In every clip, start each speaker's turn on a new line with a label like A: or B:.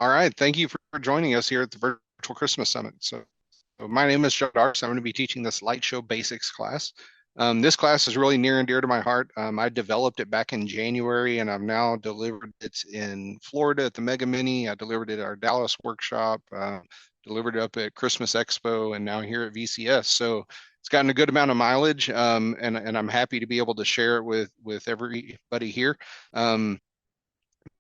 A: All right, thank you for joining us here at the Virtual Christmas Summit. So my name is Darst. I'm going to be teaching this light show basics class. This class is really near and dear to my heart. I developed it back in January, and I've now delivered it in Florida at the Mega Mini. I delivered it at our Dallas workshop, delivered it up at Christmas Expo, and now here at VCS. So it's gotten a good amount of mileage, and I'm happy to be able to share it with everybody here.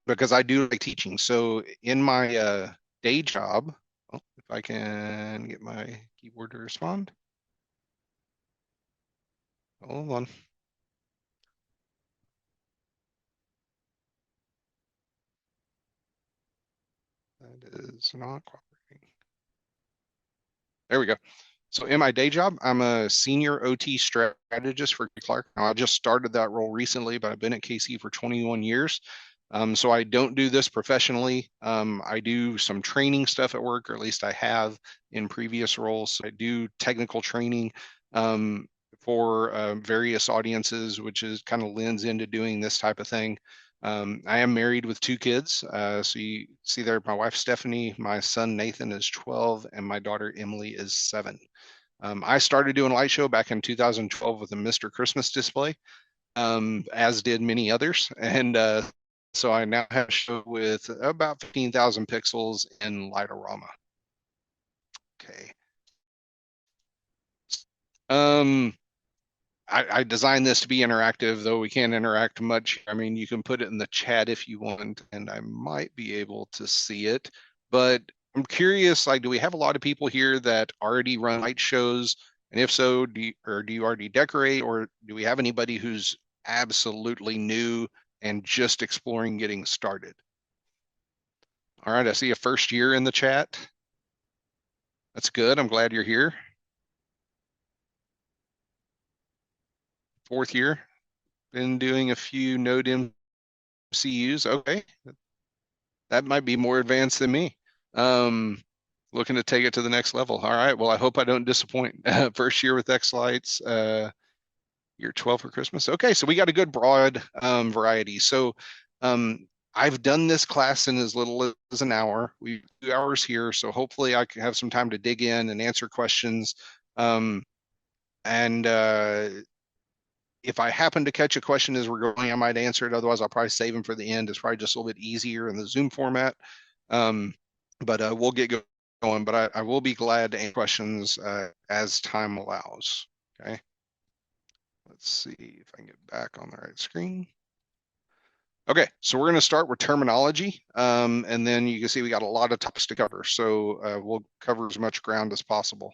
A: Because I do like teaching. So in my day job, if I can get my keyboard to respond. Hold on. That is not cooperating. There we go. So in my day job, I'm a senior OT strategist for Clark. Now, I just started that role recently, but I've been at KC for 21 years. So I don't do this professionally. I do some training stuff at work, or at least I have in previous roles. So I do technical training for various audiences, which is kind of lends into doing this type of thing. I am married with two kids. So you see there, my wife Stephanie, my son Nathan is 12, and my daughter Emily is 7. I started doing a light show back in 2012 with a Mr. Christmas display, as did many others. And so I now have a show with about 15,000 pixels in Light-O-Rama. Okay. Um, I designed this to be interactive, though we can't interact much. I mean, you can put it in the chat if you want, and I might be able to see it. But I'm curious, like, do we have a lot of people here that already run light shows? And if so, do you already decorate, or do we have anybody who's absolutely new and just exploring getting started? All right, I see a first year in the chat. That's good. I'm glad you're here. Fourth year. Been doing a few Node MCUs. Okay, that might be more advanced than me. Looking to take it to the next level. All right. Well, I hope I don't disappoint. First year with xLights, year 12 for Christmas. Okay, so we got a good broad variety. So I've done this class in as little as an hour. We have 2 hours here, so hopefully I can have some time to dig in and answer questions. And if I happen to catch a question as we're going, I might answer it. Otherwise, I'll probably save them for the end. It's probably just a little bit easier in the Zoom format. But we'll get going. But I will be glad to answer questions as time allows. Okay. Let's see if I can get back on the right screen. Okay, so we're going to start with terminology, and then you can see we got a lot of topics to cover. So we'll cover as much ground as possible.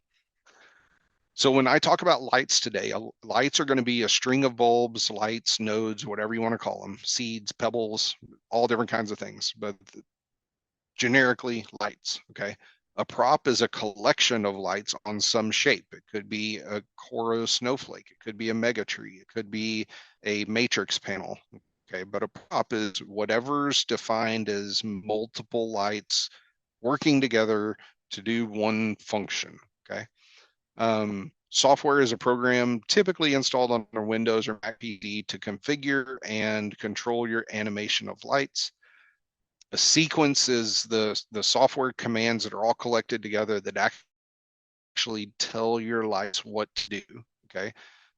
A: So when I talk about lights today, lights are going to be a string of bulbs, lights, nodes, whatever you want to call them, seeds, pebbles, all different kinds of things, but generically lights, okay? A prop is a collection of lights on some shape. It could be a Coro snowflake. It could be a mega tree. It could be a matrix panel, okay? But a prop is whatever's defined as multiple lights working together to do one function, okay? Software is a program typically installed on Windows or Mac PC to configure and control your animation of lights. A sequence is the software commands that are all collected together that actually tell your lights what to do, okay?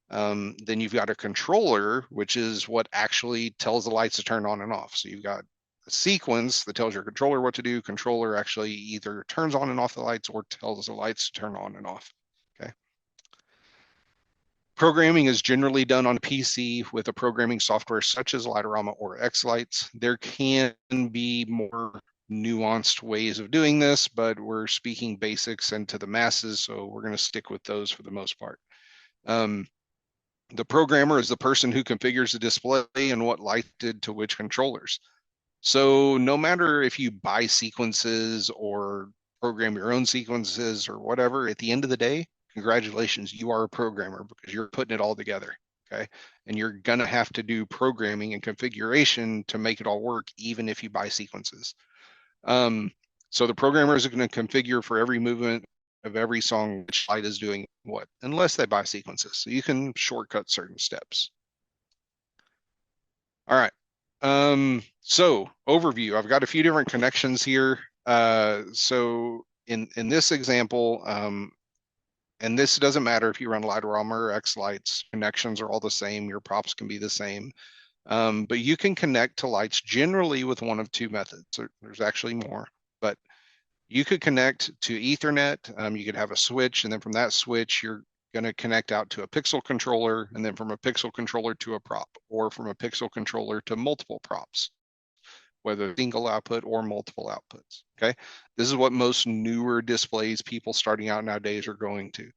A: Then you've got a controller, which is what actually tells the lights to turn on and off. So you've got a sequence that tells your controller what to do. Controller actually either turns on and off the lights or tells the lights to turn on and off. Okay. Programming is generally done on a PC with a programming software such as Light-O-Rama or xLights. There can be more nuanced ways of doing this, but we're speaking basics and to the masses, so we're going to stick with those for the most part. The programmer is the person who configures the display and what lighted to which controllers. So no matter if you buy sequences or program your own sequences or whatever, at the end of the day, congratulations, you are a programmer because you're putting it all together, okay? And you're gonna have to do programming and configuration to make it all work, even if you buy sequences. So the programmer is gonna configure for every movement of every song which light is doing what, unless they buy sequences. So you can shortcut certain steps. All right. So overview, I've got a few different connections here. So in this example, and this doesn't matter if you run Light-O-Rama or xLights, connections are all the same. Your props can be the same. But you can connect to lights generally with one of two methods. There's actually more, but you could connect to Ethernet. You could have a switch, and then from that switch, you're going to connect out to a pixel controller, and then from a pixel controller to a prop, or from a pixel controller to multiple props, whether single output or multiple outputs. Okay. This is what most newer displays people starting out nowadays are going to.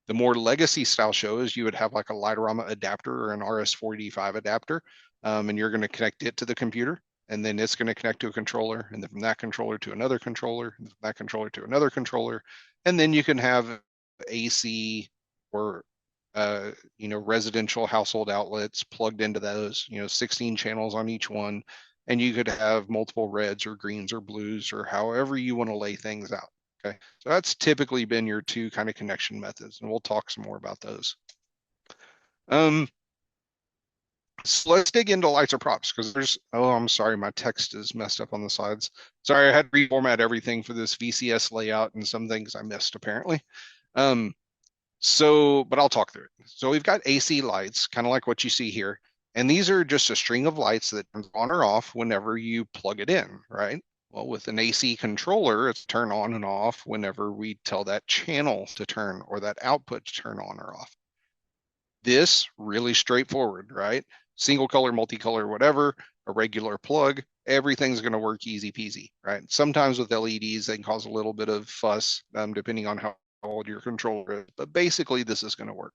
A: The more legacy style shows, you would have like a Light-O-Rama adapter or an RS-485 adapter, and you're going to connect it to the computer, and then it's going to connect to a controller, and then from that controller to another controller, and from that controller to another controller, and then you can have AC or residential household outlets plugged into those, 16 channels on each one, and you could have multiple reds or greens or blues or however you want to lay things out. Okay, so that's typically been your two kind of connection methods, and we'll talk some more about those. So let's dig into lights or props because I'm sorry, my text is messed up on the slides. Sorry, I had to reformat everything for this VCS layout and some things I missed apparently. But I'll talk through it. So we've got AC lights, kind of like what you see here. And these are just a string of lights that turns on or off whenever you plug it in, right? Well, with an AC controller, it's turn on and off whenever we tell that channel to turn or that output to turn on or off. This really straightforward, right? Single color, multicolor, whatever, a regular plug, everything's going to work easy peasy, right? Sometimes with LEDs, they can cause a little bit of fuss depending on how old your controller is, but basically this is going to work.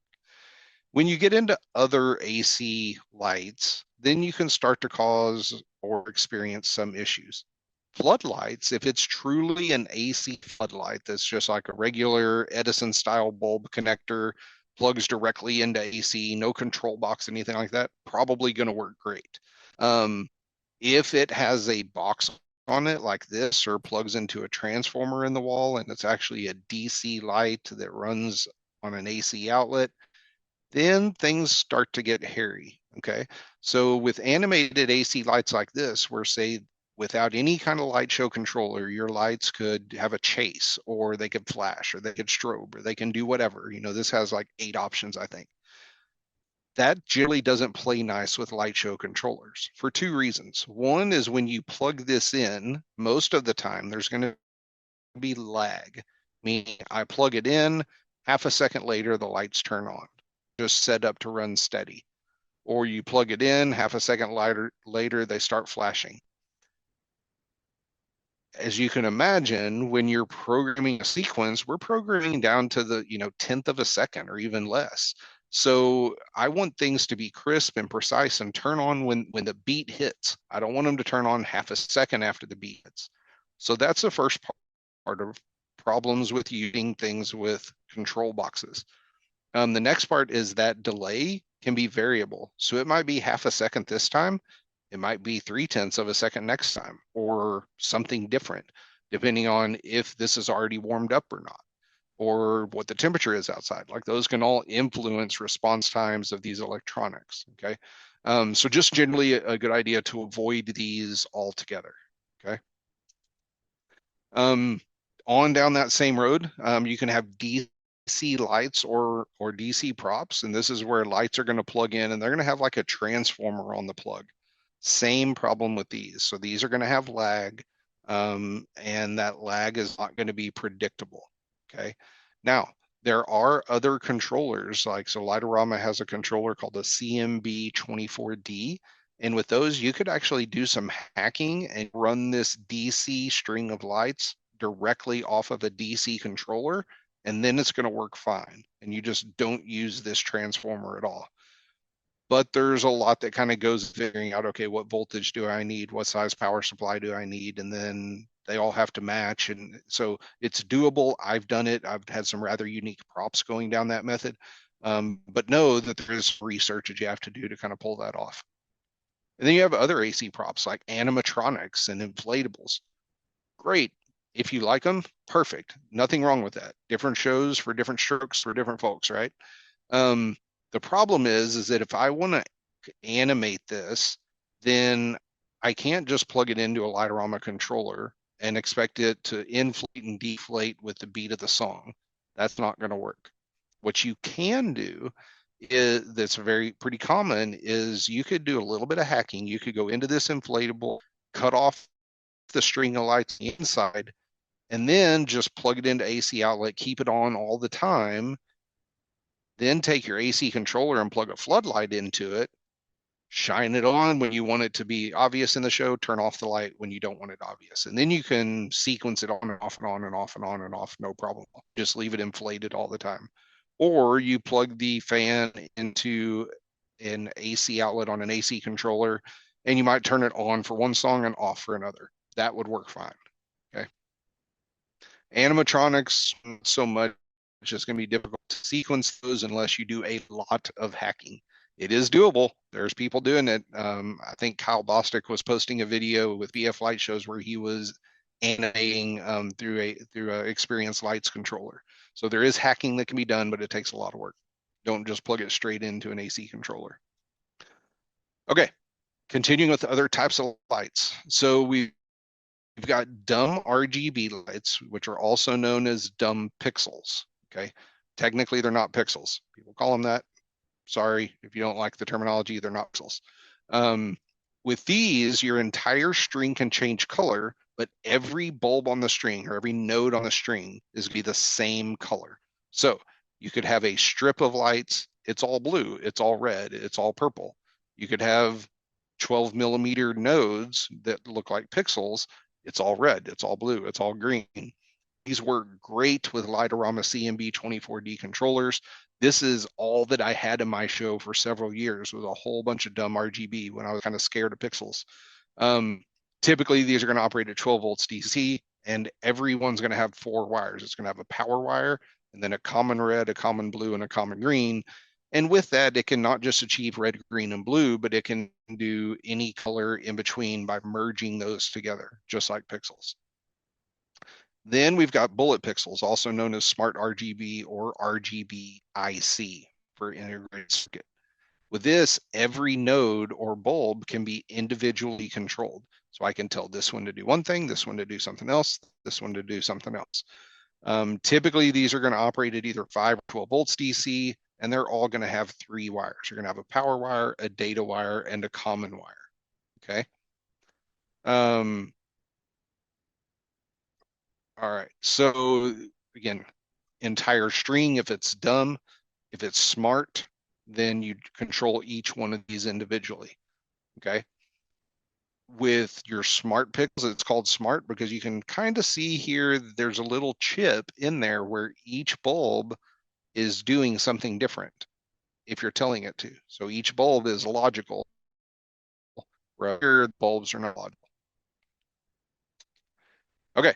A: When you get into other AC lights, then you can start to cause or experience some issues. Floodlights, if it's truly an AC floodlight that's just like a regular Edison style bulb connector, plugs directly into AC, no control box, anything like that, probably going to work great. If it has a box on it like this or plugs into a transformer in the wall and it's actually a DC light that runs on an AC outlet, then things start to get hairy. Okay. So with animated AC lights like this, where say without any kind of light show controller, your lights could have a chase or they could flash or they could strobe or they can do whatever. This has like 8 options, I think. That generally doesn't play nice with light show controllers for 2 reasons. One is when you plug this in, most of the time there's going to be lag, meaning I plug it in, half a second later, the lights turn on, just set up to run steady. Or you plug it in, half a second later, they start flashing. As you can imagine, when you're programming a sequence, we're programming down to the 10th of a second or even less. So I want things to be crisp and precise and turn on when the beat hits. I don't want them to turn on half a second after the beat hits. So that's the first part of problems with using things with control boxes. The next part is that delay can be variable. So it might be half a second this time. It might be 3/10 of a second next time or something different, depending on if this is already warmed up or not, or what the temperature is outside. Like those can all influence response times of these electronics. Okay. So just generally a good idea to avoid these altogether. Okay. On down that same road, you can have DC lights or DC props, and this is where lights are going to plug in and they're going to have like a transformer on the plug. Same problem with these. So these are going to have lag, and that lag is not going to be predictable. Okay. Now, there are other controllers, so Light-O-Rama has a controller called the CMB24D. And with those, you could actually do some hacking and run this DC string of lights directly off of a DC controller, and then it's going to work fine. And you just don't use this transformer at all. But there's a lot that kind of goes figuring out, okay, what voltage do I need? What size power supply do I need? And then they all have to match. And so it's doable. I've done it. I've had some rather unique props going down that method. But know that there is research that you have to do to kind of pull that off. And then you have other AC props like animatronics and inflatables. Great. If you like them, perfect. Nothing wrong with that. Different shows for different strokes for different folks, right? The problem is that if I want to animate this, then I can't just plug it into a Light-O-Rama controller and expect it to inflate and deflate with the beat of the song. That's not going to work. What you can do is that's pretty common is you could do a little bit of hacking. You could go into this inflatable, cut off the string of lights inside, and then just plug it into AC outlet, keep it on all the time. Then take your AC controller and plug a floodlight into it, shine it on when you want it to be obvious in the show, turn off the light when you don't want it obvious. And then you can sequence it on and off and on and off and on and off, no problem. Just leave it inflated all the time. Or you plug the fan into an AC outlet on an AC controller, and you might turn it on for one song and off for another. That would work fine. Okay. Animatronics, so much. It's just going to be difficult to sequence those unless you do a lot of hacking. It is doable. There's people doing it. I think Kyle Bostic was posting a video with BF Light Shows where he was animating through a Experience Lights controller. So there is hacking that can be done, but it takes a lot of work. Don't just plug it straight into an AC controller. Okay, continuing with other types of lights. So we've got dumb RGB lights, which are also known as dumb pixels. Okay, technically they're not pixels. People call them that. Sorry if you don't like the terminology, they're not pixels. With these, your entire string can change color, but every bulb on the string or every node on the string is going to be the same color. So you could have a strip of lights, it's all blue, it's all red, it's all purple. You could have 12 millimeter nodes that look like pixels, it's all red, it's all blue, it's all green. These work great with Light-O-Rama CMB 24D controllers. This is all that I had in my show for several years, was a whole bunch of dumb RGB when I was kind of scared of pixels. Typically, these are going to operate at 12 volts DC, and everyone's going to have 4 wires. It's going to have a power wire, and then a common red, a common blue, and a common green. And with that, it can not just achieve red, green, and blue, but it can do any color in between by merging those together, just like pixels. Then we've got bullet pixels, also known as smart RGB or RGB IC for integrated circuit. With this, every node or bulb can be individually controlled. So I can tell this one to do one thing, this one to do something else, this one to do something else. Typically, these are going to operate at either 5 or 12 volts DC, and they're all going to have 3 wires. You're going to have a power wire, a data wire, and a common wire. Okay. All right, so again, entire string, if it's dumb, if it's smart, then you control each one of these individually, okay? With your smart pixels, it's called smart because you can kind of see here, there's a little chip in there where each bulb is doing something different if you're telling it to. So each bulb is logical, where here bulbs are not logical. Okay,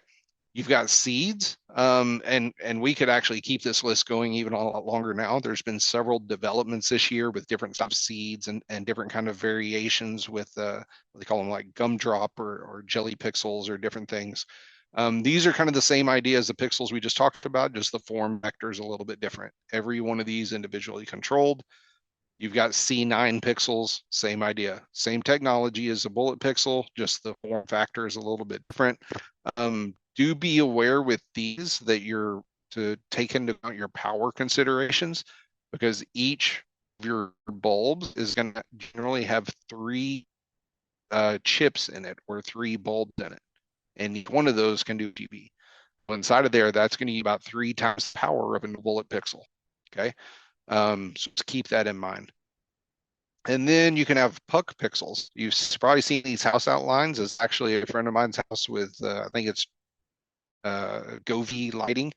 A: you've got seeds, and we could actually keep this list going even a lot longer now. There's been several developments this year with different types of seeds and different kind of variations with what they call them, like gumdrop or jelly pixels or different things. These are kind of the same idea as the pixels we just talked about, just the form vector is a little bit different. Every one of these individually controlled. You've got C9 pixels, same idea, same technology as a bullet pixel, just the form factor is a little bit different. Do be aware with these that you're to take into account your power considerations, because each of your bulbs is going to generally have 3 chips in it or 3 bulbs in it, and each one of those can do GB. Well, inside of there, that's going to be about 3 times the power of a bullet pixel. Okay, so just keep that in mind. And then you can have puck pixels. You've probably seen these house outlines. It's actually a friend of mine's house with, I think it's Govee lighting.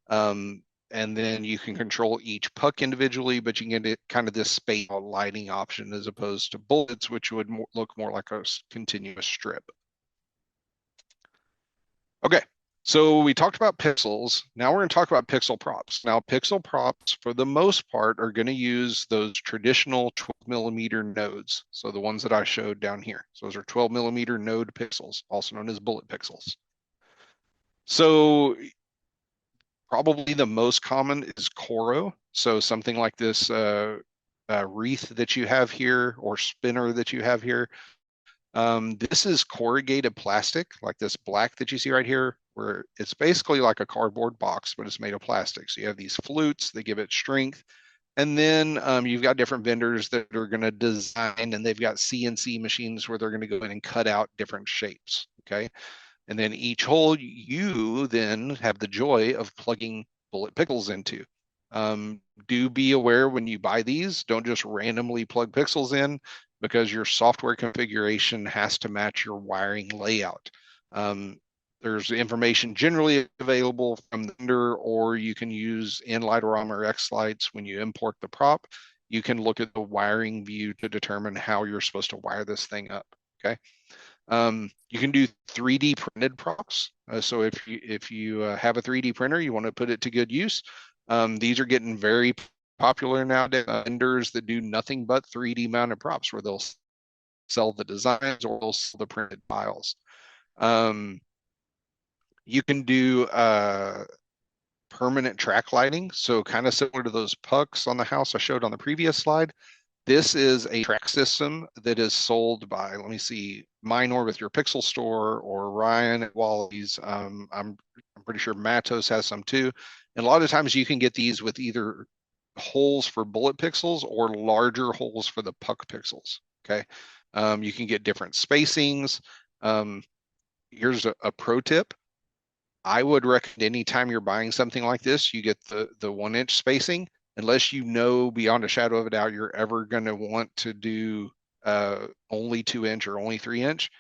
A: And then you can control each puck individually, but you can get kind of this space lighting option as opposed to bullets, which would look more like a continuous strip. Okay, so we talked about pixels. Now we're going to talk about pixel props. Now, pixel props, for the most part, are going to use those traditional 12 millimeter nodes. So the ones that I showed down here. So those are 12 millimeter node pixels, also known as bullet pixels. So probably the most common is Coro. So something like this wreath that you have here or spinner that you have here. This is corrugated plastic, like this black that you see right here, where it's basically like a cardboard box, but it's made of plastic. So you have these flutes that give it strength. And then you've got different vendors that are going to design, and they've got CNC machines where they're going to go in and cut out different shapes. Okay. And then each hole you then have the joy of plugging bullet pixels into. Do be aware when you buy these, don't just randomly plug pixels in because your software configuration has to match your wiring layout. There's information generally available from the vendor, or you can use in Light-O-Rama or xLights when you import the prop. You can look at the wiring view to determine how you're supposed to wire this thing up. Okay. You can do 3D printed props. So if you have a 3D printer, you want to put it to good use. These are getting very popular nowadays. Vendors that do nothing but 3D mounted props, where they'll sell the designs or they'll sell the printed files. You can do permanent track lighting, so kind of similar to those pucks on the house I showed on the previous slide. This is a track system that is sold by, let me see, Minor with your Pixel Store, or Ryan at Wally's. I'm pretty sure Matos has some too. And a lot of times you can get these with either holes for bullet pixels or larger holes for the puck pixels. Okay. You can get different spacings. Here's a pro tip. I would recommend anytime you're buying something like this, you get the 1-inch spacing, unless you know beyond a shadow of a doubt you're ever going to want to do only 2-inch or only 3-inch.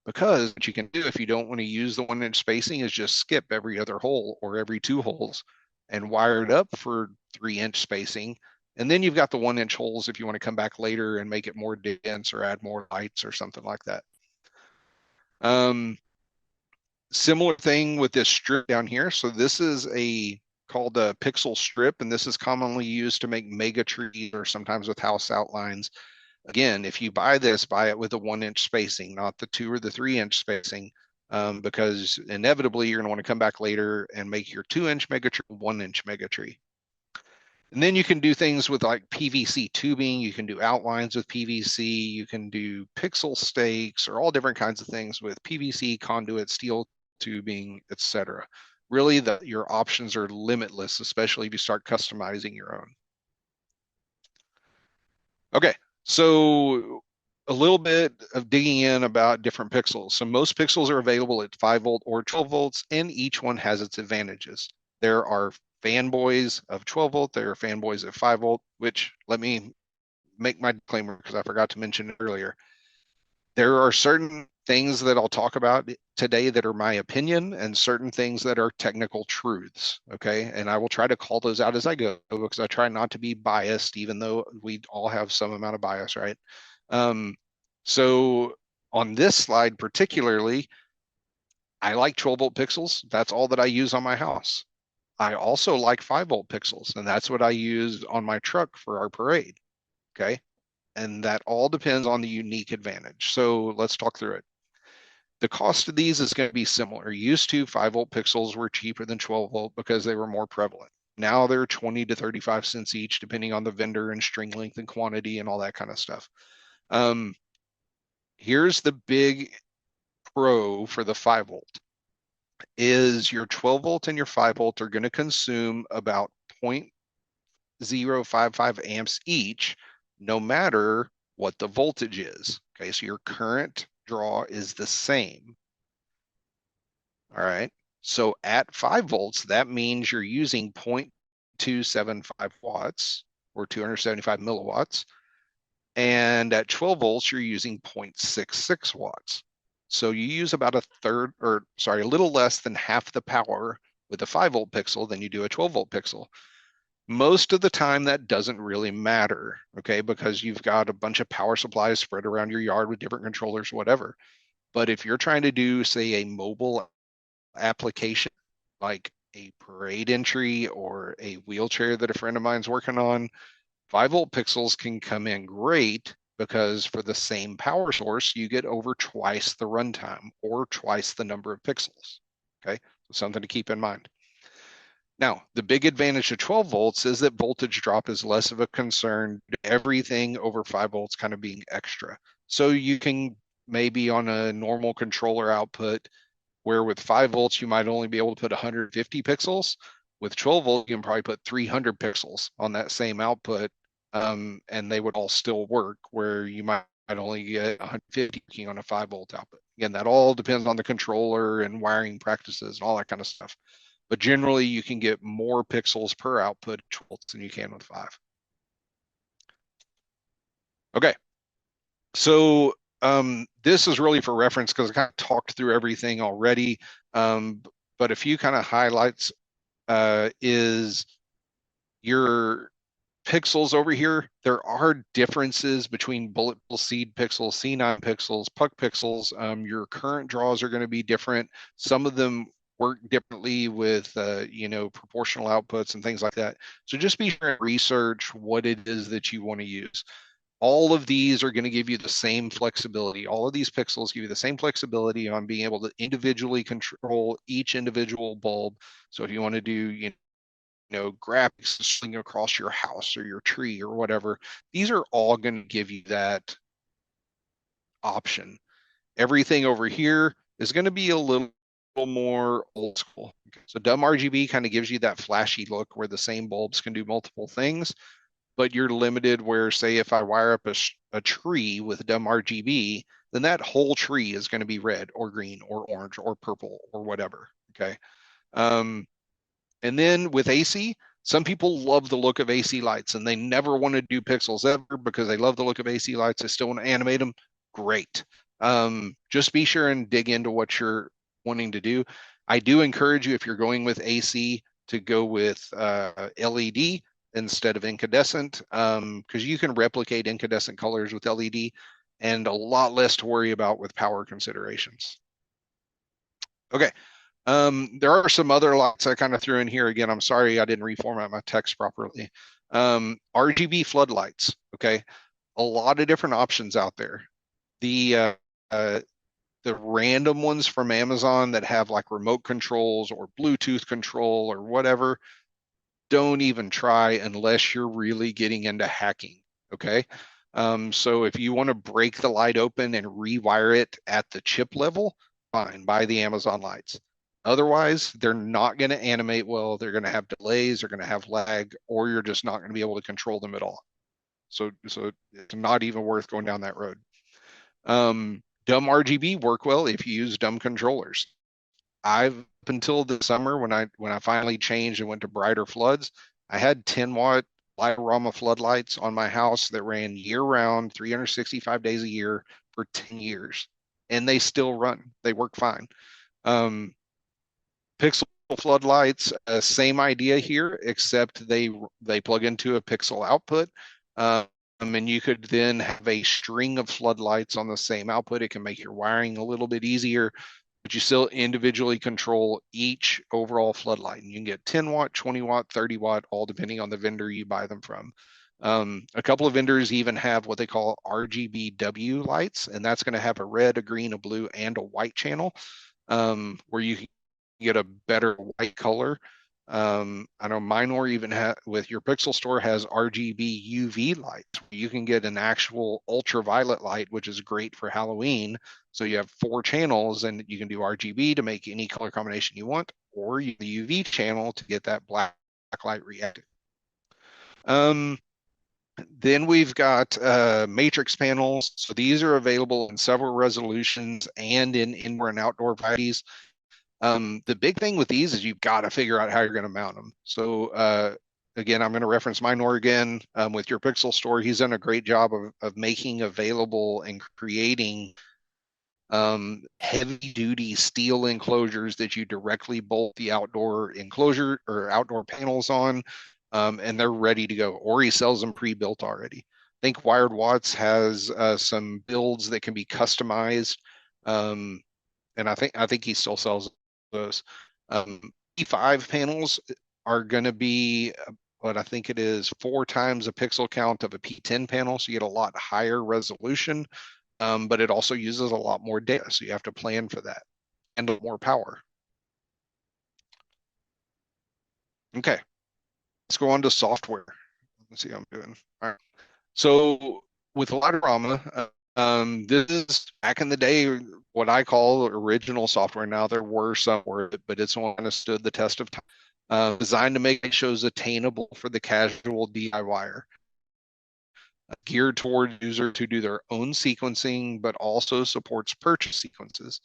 A: Because what you can do if you don't want to use the 1-inch spacing is just skip every other hole or every 2 holes and wire it up for 3-inch spacing. And then you've got the 1-inch holes if you want to come back later and make it more dense or add more lights or something like that. Similar thing with this strip down here. So this is called a pixel strip, and this is commonly used to make mega trees or sometimes with house outlines. Again, if you buy this, buy it with a 1-inch spacing, not the 2 or the 3-inch spacing, because inevitably you're going to want to come back later and make your 2-inch mega tree 1-inch mega tree. And then you can do things with like PVC tubing. You can do outlines with PVC. You can do pixel stakes or all different kinds of things with PVC, conduit, steel tubing, etc. Really, your options are limitless, especially if you start customizing your own. Okay, so a little bit of digging in about different pixels. So most pixels are available at 5 volt or 12 volts, and each one has its advantages. There are fanboys of 12 volt, there are fanboys at 5 volt, which let me make my disclaimer because I forgot to mention it earlier. There are certain things that I'll talk about today that are my opinion and certain things that are technical truths. Okay. And I will try to call those out as I go because I try not to be biased, even though we all have some amount of bias, right? So on this slide particularly, I like 12 volt pixels. That's all that I use on my house. I also like 5 volt pixels, and that's what I use on my truck for our parade. Okay. And that all depends on the unique advantage. So let's talk through it. The cost of these is going to be similar. Used to, 5 volt pixels were cheaper than 12 volt because they were more prevalent. Now they're 20 to 35 cents each, depending on the vendor and string length and quantity and all that kind of stuff. Here's the big pro for the 5 volt is your 12 volt and your 5 volt are going to consume about 0.055 amps each, no matter what the voltage is. Okay, so your current draw is the same. All right, so at 5 volts, that means you're using 0.275 watts or 275 milliwatts. And at 12 volts, you're using 0.66 watts. So you use about a little less than half the power with a 5 volt pixel than you do a 12 volt pixel. Most of the time that doesn't really matter, okay, because you've got a bunch of power supplies spread around your yard with different controllers, whatever. But if you're trying to do, say, a mobile application like a parade entry or a wheelchair that a friend of mine's working on, 5 volt pixels can come in great because for the same power source, you get over twice the runtime or twice the number of pixels. Okay, so something to keep in mind. Now, the big advantage of 12 volts is that voltage drop is less of a concern. Everything over 5 volts kind of being extra. So you can maybe on a normal controller output, where with 5 volts, you might only be able to put 150 pixels. With 12 volts, you can probably put 300 pixels on that same output, and they would all still work, where you might only get 150 on a 5-volt output. Again, that all depends on the controller and wiring practices and all that kind of stuff. But generally, you can get more pixels per output 12 volts than you can with 5. Okay, so this is really for reference because I kind of talked through everything already. But a few kind of highlights is your pixels over here. There are differences between bullet seed pixels, C9 pixels, puck pixels. Your current draws are going to be different. Some of them work differently with proportional outputs and things like that. So just be sure and research what it is that you want to use. All of these are going to give you the same flexibility. All of these pixels give you the same flexibility on being able to individually control each individual bulb. So if you want to do, graphics swing across your house or your tree or whatever, these are all going to give you that option. Everything over here is going to be a little more old school. So dumb RGB kind of gives you that flashy look where the same bulbs can do multiple things, but you're limited where, say, if I wire up a tree with dumb RGB, then that whole tree is going to be red or green or orange or purple or whatever. Okay. And then with AC, some people love the look of AC lights and they never want to do pixels ever because they love the look of AC lights. They still want to animate them. Great. Just be sure and dig into what you're wanting to do. I do encourage you, if you're going with AC, to go with LED instead of incandescent, because you can replicate incandescent colors with LED and a lot less to worry about with power considerations. Okay. There are some other lights I kind of threw in here. Again, I'm sorry I didn't reformat my text properly. RGB floodlights. Okay. A lot of different options out there. The random ones from Amazon that have like remote controls or Bluetooth control or whatever, don't even try unless you're really getting into hacking. Okay. So if you want to break the light open and rewire it at the chip level, fine, buy the Amazon lights. Otherwise, they're not going to animate well. They're going to have delays, they're going to have lag, or you're just not going to be able to control them at all. So it's not even worth going down that road. Dumb RGB work well if you use dumb controllers. I've up until the summer when I finally changed and went to brighter floods, I had 10-watt Light-O-Rama floodlights on my house that ran year round, 365 days a year for 10 years, and they still run. They work fine. Pixel floodlights, same idea here, except they plug into a pixel output. And you could then have a string of floodlights on the same output. It can make your wiring a little bit easier, but you still individually control each overall floodlight. And you can get 10 watt, 20 watt, 30 watt, all depending on the vendor you buy them from. A couple of vendors even have what they call RGBW lights, and that's going to have a red, a green, a blue, and a white channel, where you can get a better white color. I know Minor even with your Pixel store has RGB UV lights. You can get an actual ultraviolet light, which is great for Halloween. So you have 4 channels, and you can do RGB to make any color combination you want, or the UV channel to get that black light reactive. Then we've got matrix panels. So these are available in several resolutions and in indoor and outdoor varieties. The big thing with these is you've got to figure out how you're going to mount them. So again, I'm going to reference Minor again with your Pixel store. He's done a great job of making available and creating heavy duty steel enclosures that you directly bolt the outdoor enclosure or outdoor panels on, and they're ready to go, or he sells them pre-built already. I think Wired Watts has some builds that can be customized, and I think he still sells those. E5 panels are going to be what I think it is 4 times a pixel count of a P10 panel, so you get a lot higher resolution, but it also uses a lot more data, so you have to plan for that and more power. Okay, let's go on to software. Let's see how I'm doing. All right. So with Light-O-Rama, This is back in the day, what I call original software. Now there were some for it, but it's one that stood the test of time. Designed to make shows attainable for the casual DIYer, geared toward users who do their own sequencing, but also supports purchase sequences.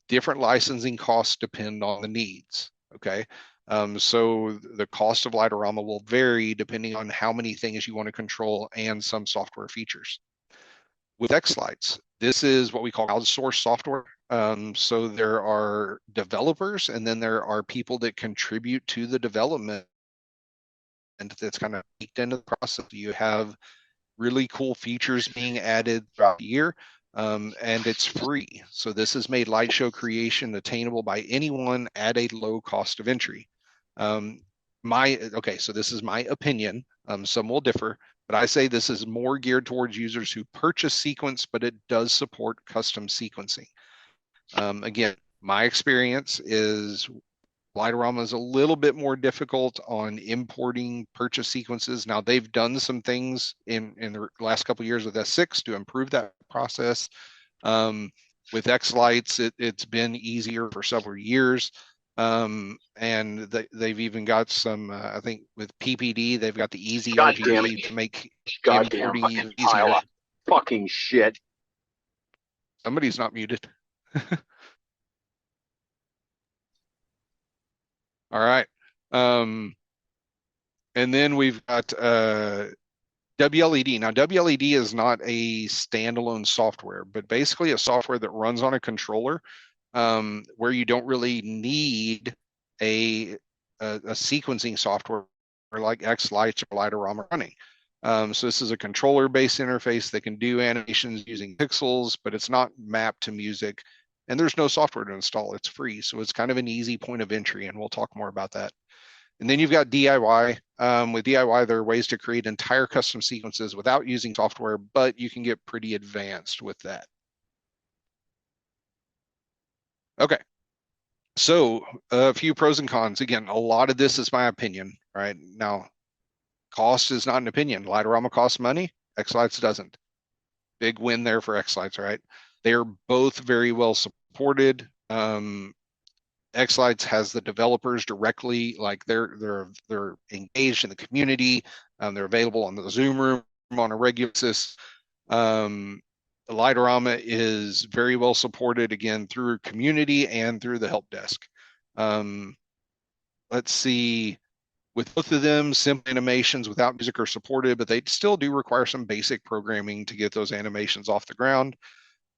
A: Different licensing costs depend on the needs. Okay. So the cost of Light-O-Rama will vary depending on how many things you want to control and some software features. With xLights, this is what we call outsourced software. So there are developers, and then there are people that contribute to the development, and that's kind of baked into the process. You have really cool features being added throughout the year, and it's free. So this has made light show creation attainable by anyone at a low cost of entry. So this is my opinion. Some will differ, but I say this is more geared towards users who purchase sequence, but it does support custom sequencing. Again, my experience is Light-O-Rama is a little bit more difficult on importing purchase sequences. Now they've done some things in the last couple of years with S6 to improve that process. With xLights, it's been easier for several years. And they've even got some, I think with PPD, they've got the easy RGB to make importing even easier.
B: Fucking shit.
A: Somebody's not muted. All right. And then we've got WLED. Now, WLED is not a standalone software, but basically a software that runs on a controller, where you don't really need a sequencing software like xLights or Light-O-Rama running. So this is a controller-based interface that can do animations using pixels, but it's not mapped to music, and there's no software to install. It's free, so it's kind of an easy point of entry, and we'll talk more about that. And then you've got DIY. With DIY, there are ways to create entire custom sequences without using software, but you can get pretty advanced with that. Okay. So a few pros and cons. Again, a lot of this is my opinion, right? Now, cost is not an opinion. Light-O-Rama costs money. xLights doesn't. Big win there for xLights, right? They are both very well supported. xLights has the developers directly, like they're engaged in the community. They're available on the Zoom room on a regular basis. Light-O-Rama is very well supported, again, through community and through the help desk. Let's see, with both of them, simple animations without music are supported, but they still do require some basic programming to get those animations off the ground.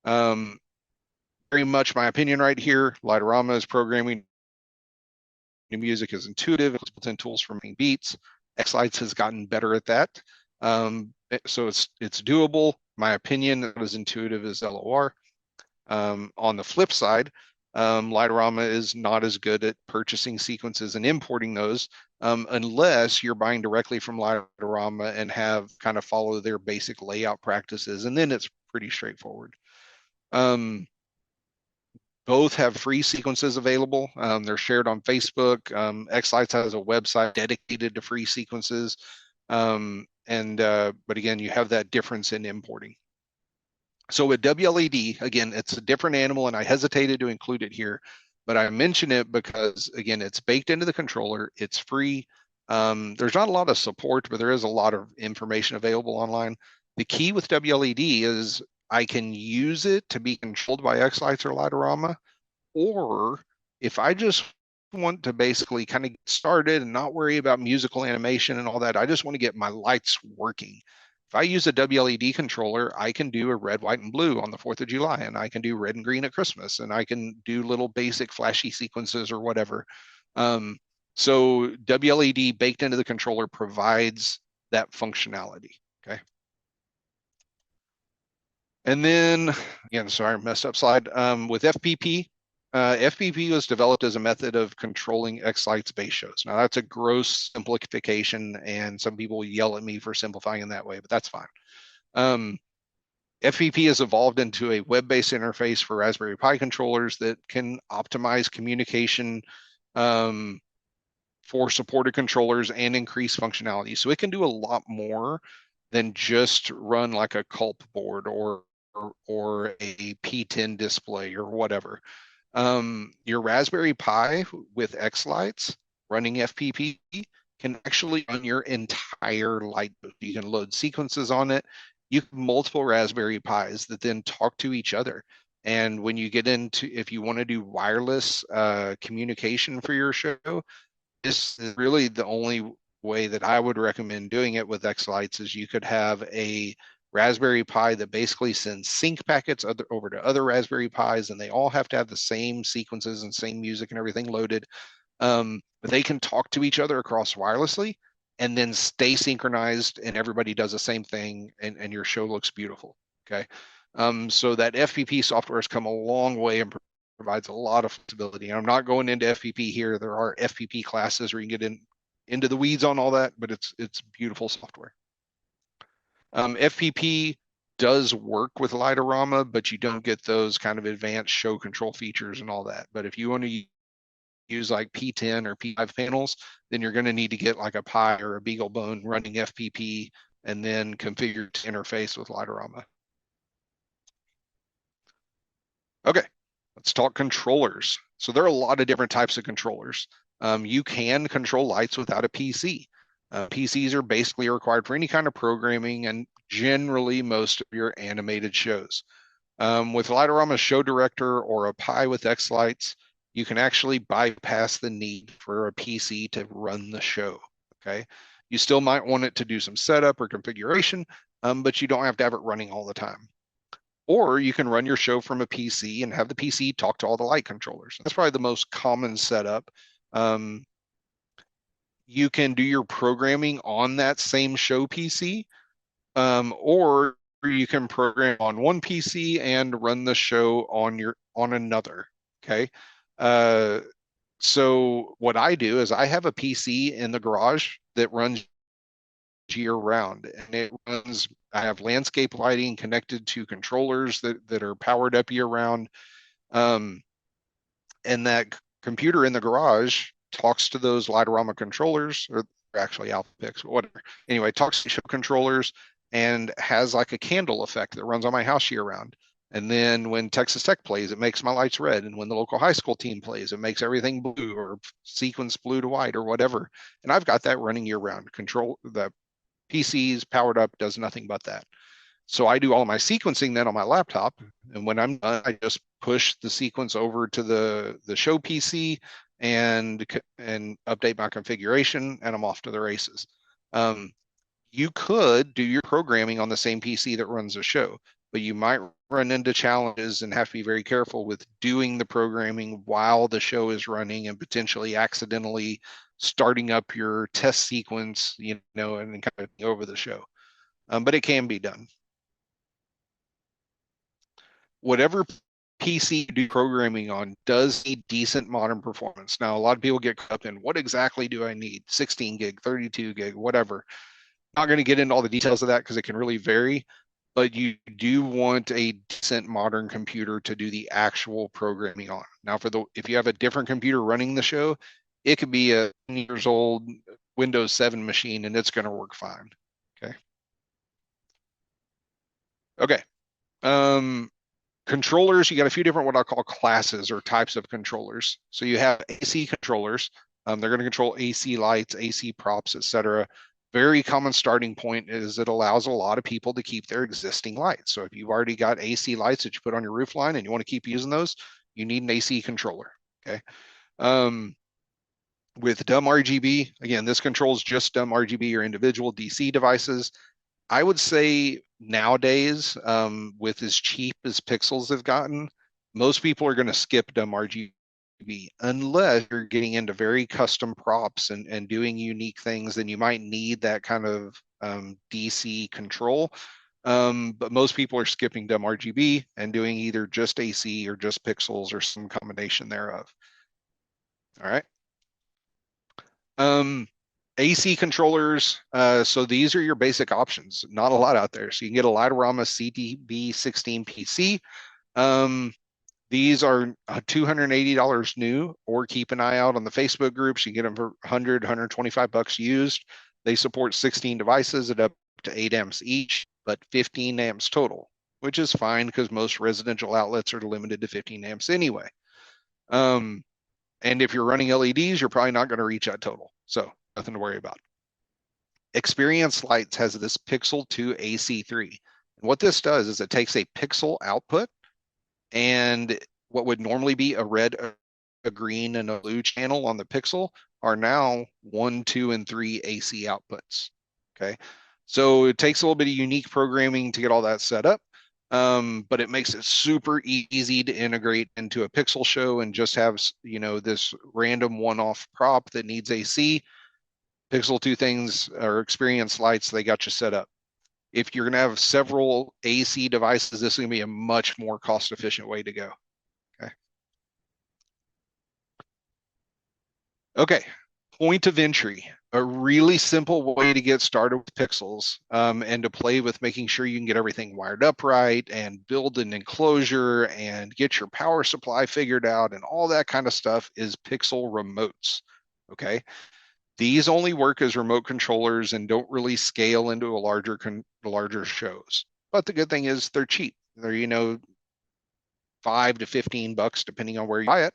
A: Very much my opinion right here. Light-O-Rama's programming new music is intuitive. It's built-in tools for making beats. xLights has gotten better at that. So it's doable. My opinion, not as intuitive as LOR. On the flip side, Light-O-Rama is not as good at purchasing sequences and importing those, unless you're buying directly from Light-O-Rama and have kind of follow their basic layout practices, and then it's pretty straightforward. Both have free sequences available. They're shared on Facebook. xLights has a website dedicated to free sequences. But again, you have that difference in importing. So with WLED, again, it's a different animal, and I hesitated to include it here, but I mention it because, again, it's baked into the controller. It's free. There's not a lot of support, but there is a lot of information available online. The key with WLED is I can use it to be controlled by xLights or Light-O-Rama, or if I just want to basically kind of get started and not worry about musical animation and all that, I just want to get my lights working. If I use a WLED controller, I can do a red, white, and blue on the 4th of July, and I can do red and green at Christmas, and I can do little basic flashy sequences or whatever. So WLED baked into the controller provides that functionality, okay? And then, again, sorry, messed up slide. With FPP, FPP was developed as a method of controlling xLights base shows. Now, that's a gross simplification, and some people yell at me for simplifying in that way, but that's fine. FPP has evolved into a web-based interface for Raspberry Pi controllers that can optimize communication for supported controllers and increase functionality. So it can do a lot more then just run like a culp board or a P10 display or whatever. Your Raspberry Pi with xLights running FPP can actually run your entire light. You can load sequences on it. You have multiple Raspberry Pis that then talk to each other. And when you get into, if you want to do wireless communication for your show, this is really the only way that I would recommend doing it with xLights is you could have a Raspberry Pi that basically sends sync packets over to other Raspberry Pis, and they all have to have the same sequences and same music and everything loaded. But they can talk to each other across wirelessly and then stay synchronized, and everybody does the same thing, and your show looks beautiful. Okay. So that FPP software has come a long way and provides a lot of flexibility. And I'm not going into FPP here. There are FPP classes where you can get into the weeds on all that, but it's beautiful software. FPP does work with Light-O-Rama, but you don't get those kind of advanced show control features and all that. But if you want to use like P10 or P5 panels, then you're going to need to get like a Pi or a BeagleBone running FPP and then configure to interface with Light-O-Rama. Okay, let's talk controllers. So there are a lot of different types of controllers. You can control lights without a PC. PCs are basically required for any kind of programming and generally most of your animated shows. With Light-O-Rama Show Director or a Pi with xLights, you can actually bypass the need for a PC to run the show. Okay, you still might want it to do some setup or configuration, but you don't have to have it running all the time. Or you can run your show from a PC and have the PC talk to all the light controllers. That's probably the most common setup. You can do your programming on that same show PC, or you can program on one PC and run the show on another. Okay. So what I do is I have a PC in the garage that runs year round, and it runs, I have landscape lighting connected to controllers that are powered up year round. And that computer in the garage talks to those Light-O-Rama controllers, or actually Alpha Pix, whatever. Anyway, talks to show controllers and has like a candle effect that runs on my house year round. And then when Texas Tech plays, it makes my lights red. And when the local high school team plays, it makes everything blue or sequence blue to white or whatever. And I've got that running year round. Control the PC's powered up, does nothing but that. So I do all my sequencing then on my laptop. And when I'm done, I just push the sequence over to the show PC and update my configuration, and I'm off to the races. You could do your programming on the same PC that runs the show, but you might run into challenges and have to be very careful with doing the programming while the show is running and potentially accidentally starting up your test sequence, and kind of over the show. But it can be done. Whatever PC you do programming on does need decent modern performance. Now, a lot of people get caught up in what exactly do I need? 16 gig, 32 gig, whatever. Not going to get into all the details of that because it can really vary, but you do want a decent modern computer to do the actual programming on. Now, if you have a different computer running the show, it could be a 10 years old Windows 7 machine and it's going to work fine. Okay. Okay. Controllers, you got a few different what I'll call classes or types of controllers. So you have AC controllers. They're going to control AC lights, AC props, etc. Very common starting point is it allows a lot of people to keep their existing lights. So if you've already got AC lights that you put on your roof line and you want to keep using those, you need an AC controller. Okay. With dumb RGB, again, this controls just dumb RGB or individual DC devices. I would say nowadays, with as cheap as pixels have gotten, most people are going to skip dumb RGB unless you're getting into very custom props and doing unique things. Then you might need that kind of DC control. But most people are skipping dumb RGB and doing either just AC or just pixels or some combination thereof. All right. AC controllers, so these are your basic options. Not a lot out there. So you can get a Light-O-Rama CDB16 PC. These are $280 new, or keep an eye out on the Facebook groups. You can get them for $100, $125 used. They support 16 devices at up to 8 amps each, but 15 amps total, which is fine because most residential outlets are limited to 15 amps anyway. And if you're running LEDs, you're probably not going to reach that total. So nothing to worry about. Experience Lights has this Pixel 2 AC3. And what this does is it takes a pixel output and what would normally be a red, a green, and a blue channel on the Pixel are now 1, 2, and 3 AC outputs. Okay. So it takes a little bit of unique programming to get all that set up. But it makes it super easy to integrate into a Pixel show and just have, you know, this random one-off prop that needs AC. Pixel 2 things or Experience Lights, they got you set up. If you're going to have several AC devices, this is going to be a much more cost-efficient way to go. Okay. Okay. Point of entry, a really simple way to get started with pixels and to play with making sure you can get everything wired up right and build an enclosure and get your power supply figured out and all that kind of stuff is pixel remotes. Okay. These only work as remote controllers and don't really scale into a larger shows. But the good thing is they're cheap. They're, you know, $5 to $15 depending on where you buy it.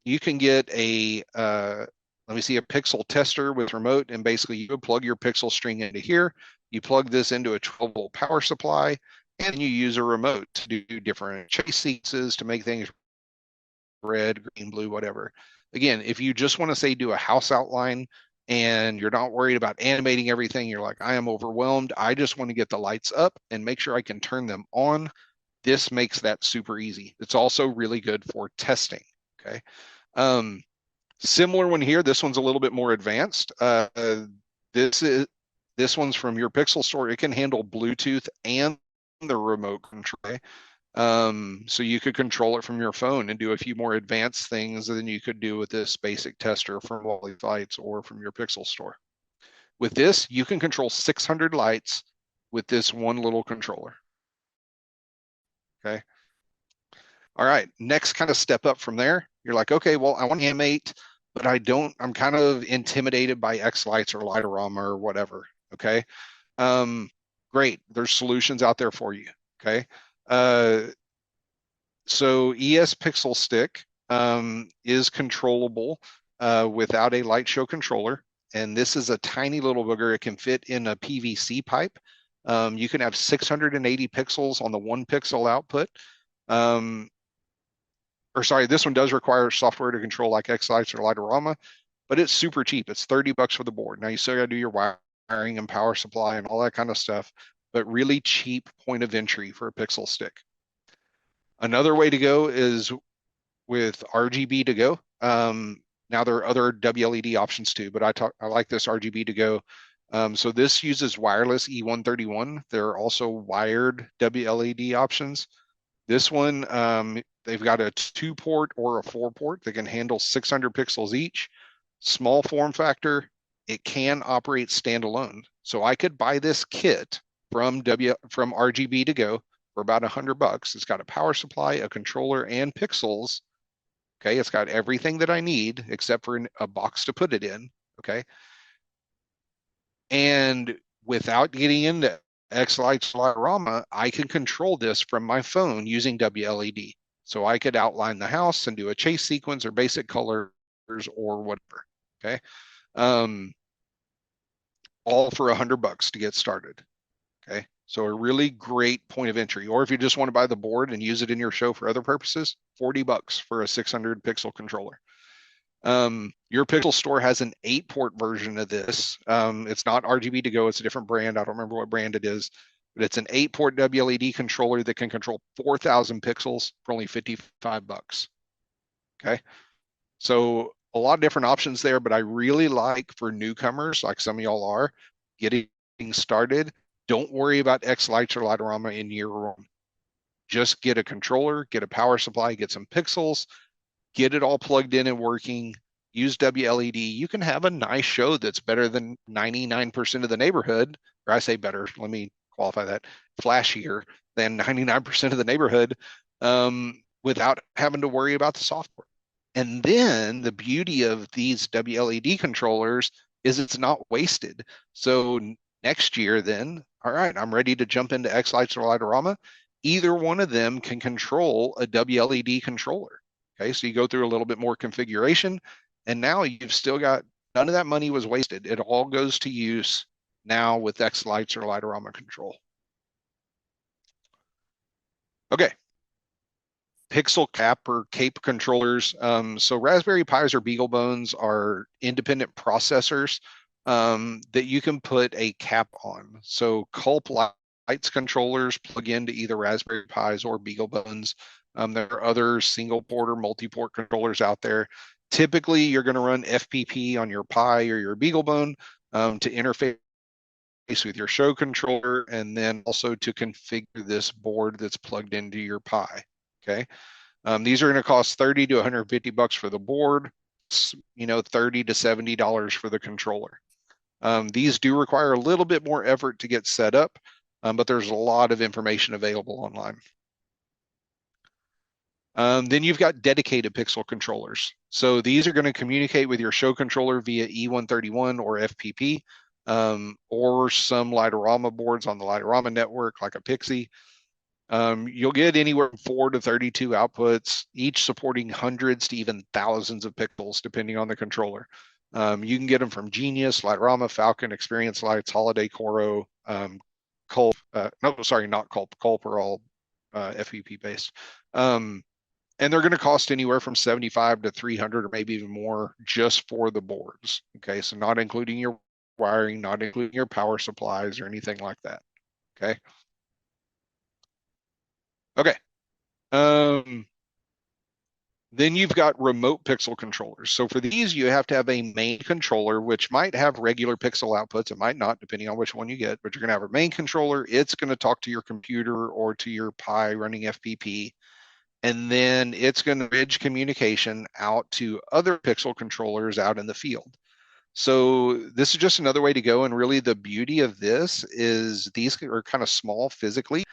A: You can get a let me see, a pixel tester with remote, and basically you plug your pixel string into here. You plug this into a 12-volt power supply, and you use a remote to do different chase sequences to make things red, green, blue, whatever. Again, if you just want to say do a house outline and you're not worried about animating everything, you're like, I am overwhelmed. I just want to get the lights up and make sure I can turn them on. This makes that super easy. It's also really good for testing. Okay. Similar one here. This one's a little bit more advanced. This one's from your Pixel store. It can handle Bluetooth and the remote control. So you could control it from your phone and do a few more advanced things than you could do with this basic tester from Light-O-Rama or from your Pixel store. With this, you can control 600 lights with this one little controller. Okay. All right, next kind of step up from there. You're like, okay, well, I want to animate, but I'm kind of intimidated by xLights or Light-O-Rama or whatever. Okay. Great. There's solutions out there for you. Okay. So ES Pixel Stick is controllable without a light show controller. And this is a tiny little booger. It can fit in a PVC pipe. You can have 680 pixels on the 1 pixel output. Or sorry, this one does require software to control like xLights or Light-O-Rama, but it's super cheap. It's $30 for the board. Now you still got to do your wiring and power supply and all that kind of stuff, but really cheap point of entry for a Pixel stick. Another way to go is with RGB to go. Now there are other WLED options too, but I like this RGB to go. So this uses wireless E1.31. There are also wired WLED options. This one, they've got a 2-port or a 4-port that can handle 600 pixels each. Small form factor. It can operate standalone. So I could buy this kit from RGB to go for about $100. It's got a power supply, a controller, and pixels. Okay, it's got everything that I need except for a box to put it in. Okay, and without getting into xLights Light-O-Rama, I can control this from my phone using WLED. So I could outline the house and do a chase sequence or basic colors or whatever. Okay. All for $100 to get started. Okay. So a really great point of entry. Or if you just want to buy the board and use it in your show for other purposes, $40 for a 600 pixel controller. Your Pixel store has an 8-port version of this. It's not RGB to go. It's a different brand. I don't remember what brand it is, but it's an 8-port WLED controller that can control 4,000 pixels for only $55. Okay. So a lot of different options there, but I really like for newcomers, like some of y'all are, getting started. Don't worry about xLights or Light-O-Rama in your room. Just get a controller, get a power supply, get some pixels, get it all plugged in and working, use WLED. You can have a nice show that's better than 99% of the neighborhood, or I say better, let me qualify that, flashier than 99% of the neighborhood without having to worry about the software. And then the beauty of these WLED controllers is it's not wasted. So Next year, then, all right, I'm ready to jump into xLights or Light-O-Rama. Either one of them can control a WLED controller. Okay, so you go through a little bit more configuration, and now you've still got none of that money was wasted. It all goes to use now with xLights or Light-O-Rama control. Okay, pixel cap or cape controllers. So Raspberry Pis or BeagleBones are independent processors that you can put a cap on. So Culp Lights controllers plug into either Raspberry Pis or BeagleBones. There are other single port or multi-port controllers out there. Typically, you're going to run FPP on your Pi or your BeagleBone to interface with your show controller, and then also to configure this board that's plugged into your Pi. Okay. These are going to cost 30 to 150 bucks for the board, you know, 30 to $70 for the controller. These do require a little bit more effort to get set up, but there's a lot of information available online. Then you've got dedicated pixel controllers. So these are going to communicate with your show controller via E1.31 or FPP, or some Light-O-Rama boards on the Light-O-Rama network, like a Pixie. You'll get anywhere from 4 to 32 outputs, each supporting hundreds to even thousands of pixels, depending on the controller. You can get them from Genius, Light-O-Rama, Falcon, Experience Lights, Holiday, Coro, Culp. No, sorry, not Culp. Culp are all FPP based. And they're going to cost anywhere from 75 to 300 or maybe even more just for the boards. Okay, so not including your wiring, not including your power supplies or anything like that. Okay. Okay. Then you've got remote pixel controllers. So for these, you have to have a main controller, which might have regular pixel outputs. It might not, depending on which one you get, but you're going to have a main controller. It's going to talk to your computer or to your Pi running FPP. And then it's going to bridge communication out to other pixel controllers out in the field. So this is just another way to go. And really the beauty of this is these are kind of small physically,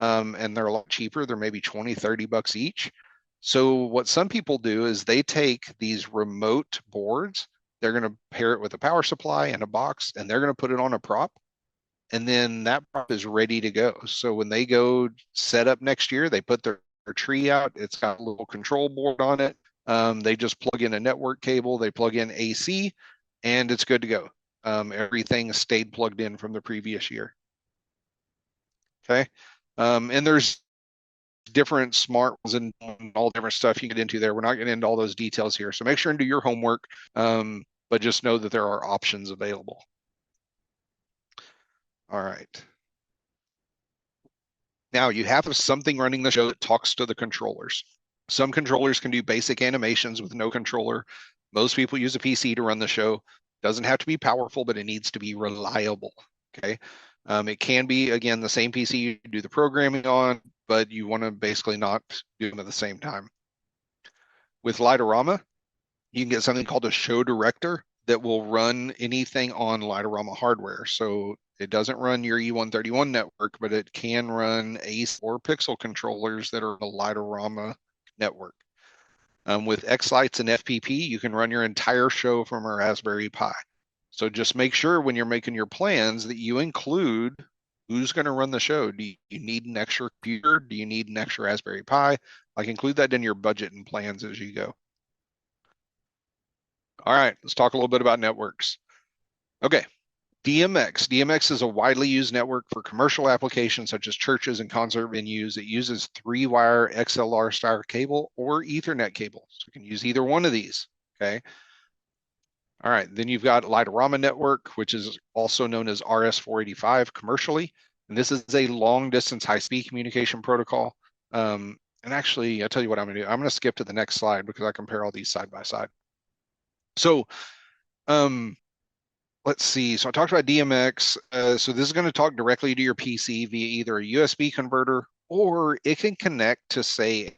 A: and they're a lot cheaper. They're maybe 20, 30 bucks each. So what some people do is they take these remote boards, they're going to pair it with a power supply and a box, and they're going to put it on a prop. And then that prop is ready to go. So when they go set up next year, they put their tree out. It's got a little control board on it. They just plug in a network cable, they plug in AC, and it's good to go. Everything stayed plugged in from the previous year. Okay. And there's different smart ones and all different stuff you get into there. We're not getting into all those details here. So make sure and do your homework, but just know that there are options available. All right. Now you have something running the show that talks to the controllers. Some controllers can do basic animations with no controller. Most people use a PC to run the show. Doesn't have to be powerful, but it needs to be reliable. Okay. It can be, again, the same PC you do the programming on, but you want to basically not do them at the same time. With Light-O-Rama, you can get something called a show director that will run anything on Light-O-Rama hardware. So it doesn't run your E1.31 network, but it can run ACE or Pixel controllers that are the Light-O-Rama network. With xLights and FPP, you can run your entire show from a Raspberry Pi. So just make sure when you're making your plans that you include who's going to run the show. Do you need an extra computer? Do you need an extra Raspberry Pi? Like include that in your budget and plans as you go. All right, let's talk a little bit about networks. Okay, DMX. DMX is a widely used network for commercial applications such as churches and concert venues. It uses 3-wire XLR style cable or Ethernet cable. So you can use either one of these, okay? All right, then you've got Light-O-Rama network, which is also known as RS-485 commercially. And this is a long distance high-speed communication protocol. And actually, I'll tell you what I'm gonna do. I'm gonna skip to the next slide because I compare all these side by side. So let's see. So I talked about DMX. So this is going to talk directly to your PC via either a USB converter or it can connect to, say,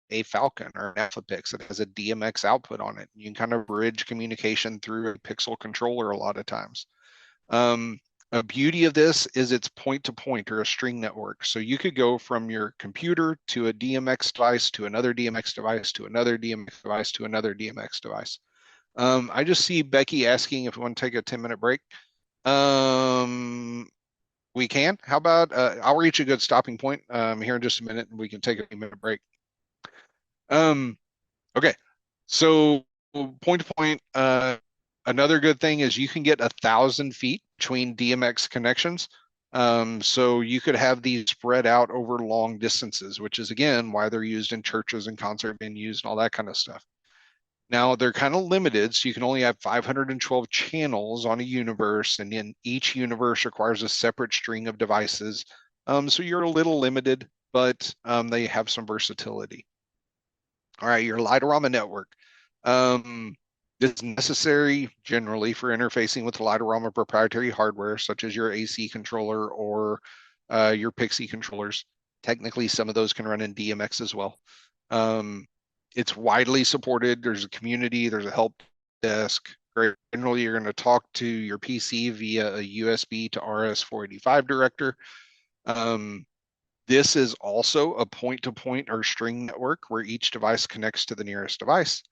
A: a Falcon or an AlphaPix that has a DMX output on it. You can kind of bridge communication through a Pixel controller a lot of times. A beauty of this is it's point-to-point or a string network. So you could go from your computer to a DMX device to another DMX device to another DMX device to another DMX device. I just see Becky asking if we want to take a 10-minute break. We can. How about I'll reach a good stopping point here in just a minute, and we can take a minute break. Okay. So point to point, another good thing is you can get 1,000 feet between DMX connections. So you could have these spread out over long distances, which is again why they're used in churches and concert venues and all that kind of stuff. Now they're kind of limited, so you can only have 512 channels on a universe, and then each universe requires a separate string of devices. So you're a little limited, but they have some versatility. All right, your Light-O-Rama network. This is necessary generally for interfacing with Light-O-Rama proprietary hardware, such as your AC controller or your Pixie controllers. Technically, some of those can run in DMX as well. It's widely supported. There's a community, there's a help desk. Generally, you're going to talk to your PC via a USB to RS-485 director. This is also a point-to-point or string network where each device connects to the nearest device.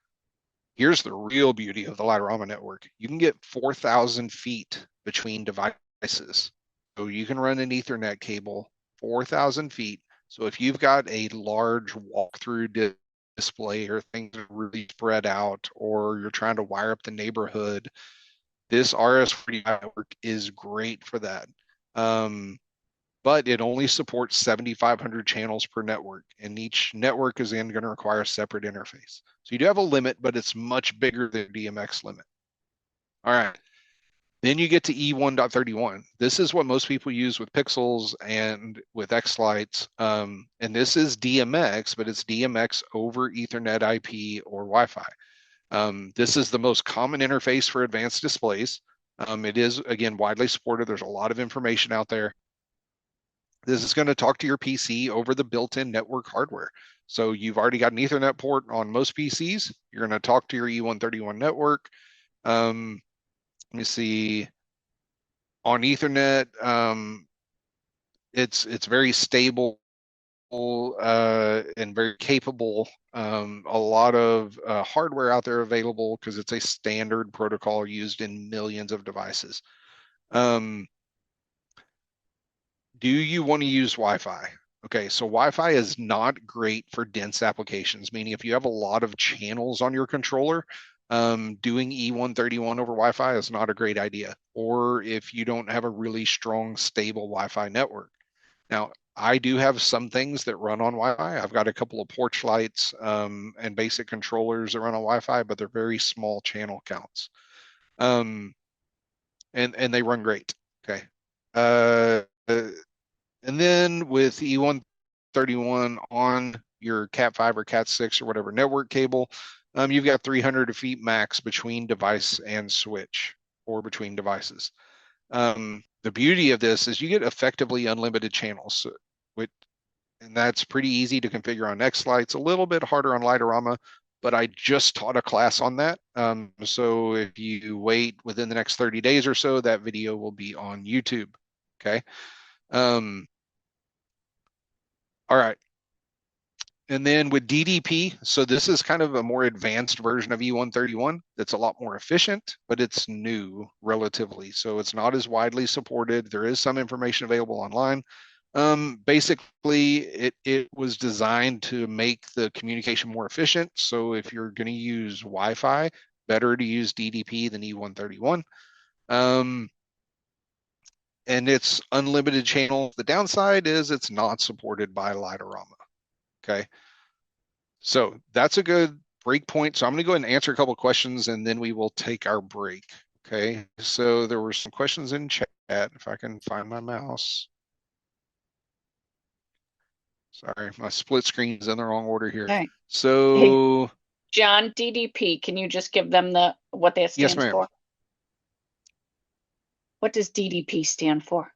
A: Here's the real beauty of the Light-O-Rama network. You can get 4,000 feet between devices. So you can run an Ethernet cable 4,000 feet. So if you've got a large walkthrough display or things that are really spread out, or you're trying to wire up the neighborhood, this RS-485 network is great for that. But it only supports 7,500 channels per network, and each network is then going to require a separate interface. So you do have a limit, but it's much bigger than DMX limit. All right. Then you get to E1.31. This is what most people use with Pixels and with xLights. And this is DMX, but it's DMX over Ethernet IP or Wi-Fi. This is the most common interface for advanced displays. It is, again, widely supported. There's a lot of information out there. This is going to talk to your PC over the built-in network hardware. So you've already got an Ethernet port on most PCs. You're going to talk to your E1.31 network. Let me see. On Ethernet, it's very stable and very capable. A lot of hardware out there available because it's a standard protocol used in millions of devices. Do you want to use Wi-Fi? Okay, so Wi-Fi is not great for dense applications, meaning if you have a lot of channels on your controller, doing E1.31 over Wi-Fi is not a great idea. Or if you don't have a really strong, stable Wi-Fi network. Now, I do have some things that run on Wi-Fi. I've got a couple of porch lights and basic controllers that run on Wi-Fi, but they're very small channel counts. And they run great. Okay. And then with E1.31 on your Cat5 or Cat6 or whatever network cable, you've got 300 feet max between device and switch or between devices. The beauty of this is you get effectively unlimited channels, and that's pretty easy to configure on xLights, a little bit harder on Light-O-Rama, but I just taught a class on that. So if you wait within the next 30 days or so, that video will be on YouTube. Okay. All right. And then with DDP, so this is kind of a more advanced version of E1.31 that's a lot more efficient, but it's new relatively. So it's not as widely supported. There is some information available online. Basically, it was designed to make the communication more efficient. So if you're going to use Wi-Fi, better to use DDP than E1.31. And it's unlimited channel. The downside is it's not supported by Light-O-Rama. Okay. So that's a good break point. So I'm going to go ahead and answer a couple of questions and then we will take our break. Okay. So there were some questions in chat. If I can find my mouse. Sorry, my split screen is in the wrong order here.
B: Okay.
A: So,
B: hey, John, DDP, can you just give them what that stands
A: yes,
B: for? What does DDP stand for?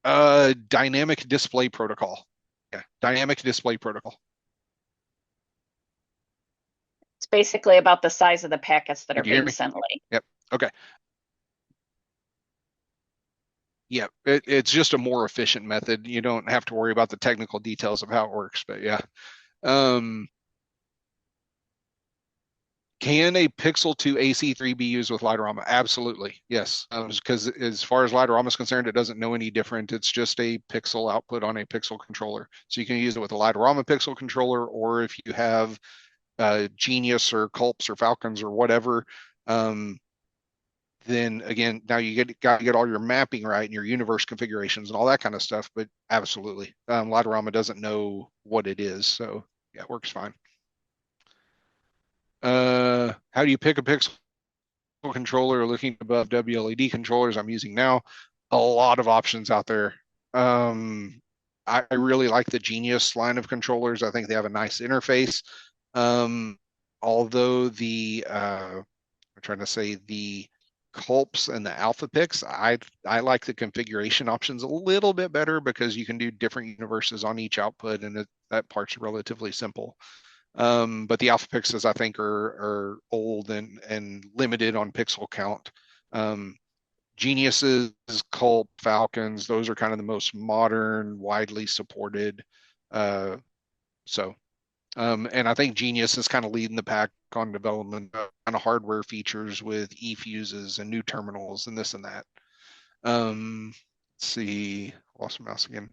A: Dynamic Display Protocol. Yeah, Dynamic Display Protocol.
B: It's basically about the size of the packets that are being sent late.
A: Yep. Okay. Yeah, it's just a more efficient method. You don't have to worry about the technical details of how it works, but yeah. Can a Pixel 2 AC3 be used with Light-O-Rama? Absolutely, yes. Because as far as Light-O-Rama is concerned, it doesn't know any different. It's just a pixel output on a pixel controller. So you can use it with a Light-O-Rama pixel controller, or if you have Genius or Culps or Falcons or whatever, then again, now you got to get all your mapping right and your universe configurations and all that kind of stuff. But absolutely, Light-O-Rama doesn't know what it is, so yeah, it works fine. How do you pick a pixel controller looking above WLED controllers I'm using now? A lot of options out there. I really like the Genius line of controllers. I think they have a nice interface. Although I'm trying to say the Culps and the Alpha Picks, I like the configuration options a little bit better because you can do different universes on each output, and that part's relatively simple. But the Alpha Pixels I think are old and limited on pixel count. Geniuses, Culp, Falcons, those are kind of the most modern, widely supported. So and I think Genius is kind of leading the pack on development of kind of hardware features with eFuses and new terminals and this and that. Let's see, lost my mouse again.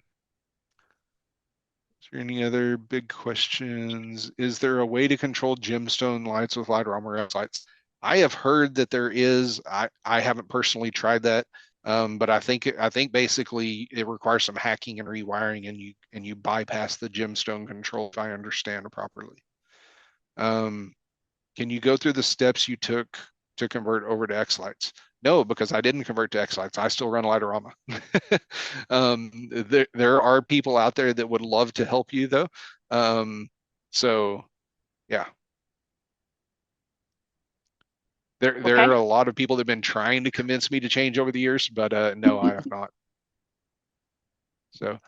A: Is there any other big questions? Is there a way to control gemstone lights with Light-O-Rama or xLights? I have heard that there is. I haven't personally tried that, but I think basically it requires some hacking and rewiring, and you bypass the gemstone control if I understand it properly. Can you go through the steps you took to convert over to xLights? No, because I didn't convert to xLights. I still run Light-O-Rama. There are people out there that would love to help you though. So yeah, there
B: Okay.
A: are a lot of people that have been trying to convince me to change over the years, but no, I have not. So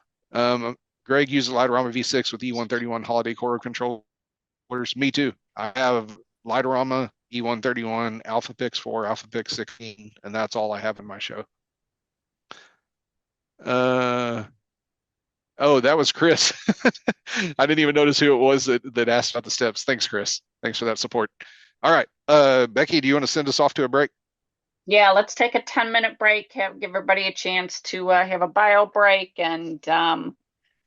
A: Greg uses Light-O-Rama V6 with E1.31 holiday core controllers. Me too. I have Light-O-Rama, E1.31, Alpha Pix 4, Alpha Pix 16, and that's all I have in my show. Oh, that was Chris. I didn't even notice who it was that asked about the steps. Thanks, Chris. Thanks for that support. All right. Becky, do you want to send us off to a break?
B: Yeah, let's take a 10-minute break, give everybody a chance to have a bio break, and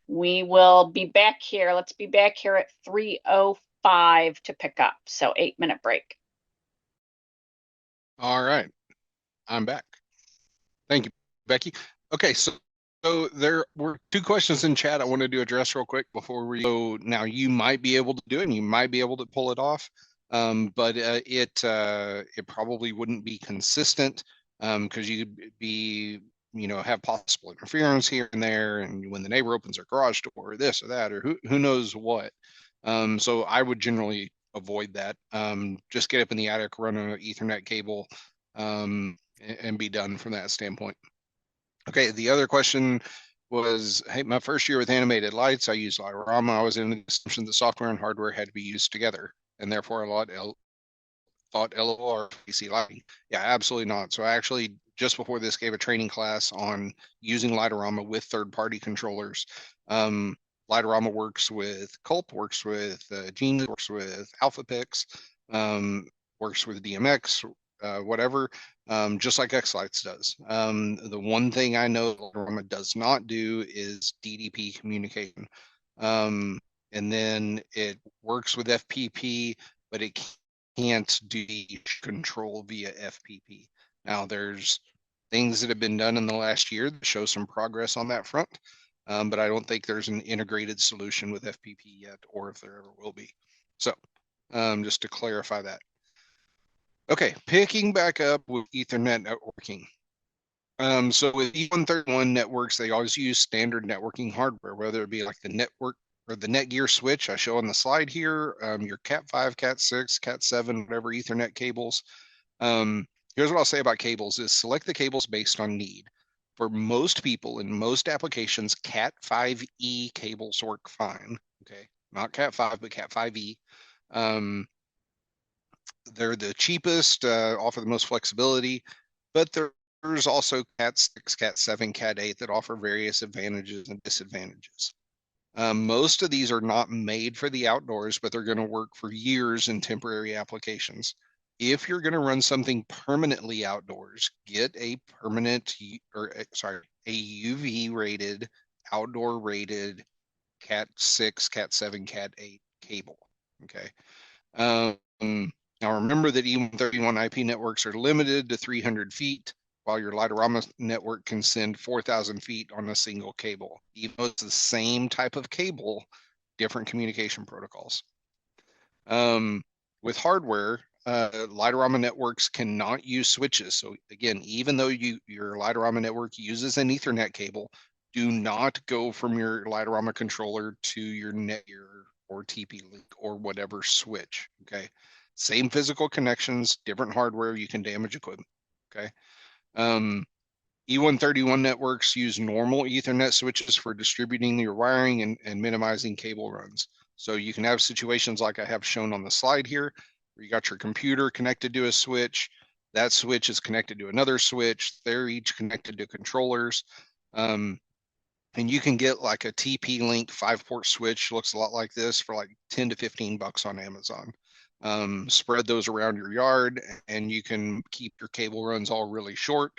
B: we will be back here. Let's be back here at 3:05 to pick up. So 8-minute break.
A: All right. I'm back. Thank you, Becky. Okay, so there were two questions in chat I wanted to address real quick before we go. Now you might be able to do it, and you might be able to pull it off, but it probably wouldn't be consistent because you'd be have possible interference here and there, and when the neighbor opens their garage door, or this or that, or who knows what. So I would generally avoid that. Just get up in the attic, run an Ethernet cable, and be done from that standpoint. Okay, the other question was, hey, my first year with animated lights, I used Light-O-Rama. I was in the assumption that software and hardware had to be used together, and therefore a lot thought LOR PC lighting. Yeah, absolutely not. So I actually, just before this, gave a training class on using Light-O-Rama with third-party controllers. Light-O-Rama works with Culp, works with Genius, works with Alpha Pix, works with DMX, whatever, just like xLights does. The one thing I know Light-O-Rama does not do is DDP communication. And then it works with FPP, but it can't do control via FPP. Now, there's things that have been done in the last year that show some progress on that front, but I don't think there's an integrated solution with FPP yet, or if there ever will be. So just to clarify that. Okay, picking back up with Ethernet networking. So with E1.31 networks, they always use standard networking hardware, whether it be like the network or the Netgear switch I show on the slide here, your Cat5, Cat6, Cat7, whatever Ethernet cables. Here's what I'll say about cables is select the cables based on need. For most people in most applications, Cat5e cables work fine. Okay, not Cat5, but Cat5e. They're the cheapest, offer the most flexibility, but there's also Cat6, Cat7, Cat8 that offer various advantages and disadvantages. Most of these are not made for the outdoors, but they're going to work for years in temporary applications. If you're going to run something permanently outdoors, get a a UV rated, outdoor rated Cat 6, Cat 7, Cat 8 cable. Okay. Now remember that E1.31 IP networks are limited to 300 feet, while your Light-O-Rama network can send 4,000 feet on a single cable. Even though it's the same type of cable, different communication protocols. With hardware, Light-O-Rama networks cannot use switches. So again, even though your Light-O-Rama network uses an Ethernet cable, do not go from your Light-O-Rama controller to your Netgear or TP-Link or whatever switch. Okay, same physical connections, different hardware. You can damage equipment. Okay. E1.31 networks use normal Ethernet switches for distributing your wiring and minimizing cable runs. So you can have situations like I have shown on the slide here, where you got your computer connected to a switch. That switch is connected to another switch. They're each connected to controllers. And you can get like a TP-Link 5-port switch, looks a lot like this, for like 10 to 15 bucks on Amazon. Spread those around your yard and you can keep your cable runs all really short,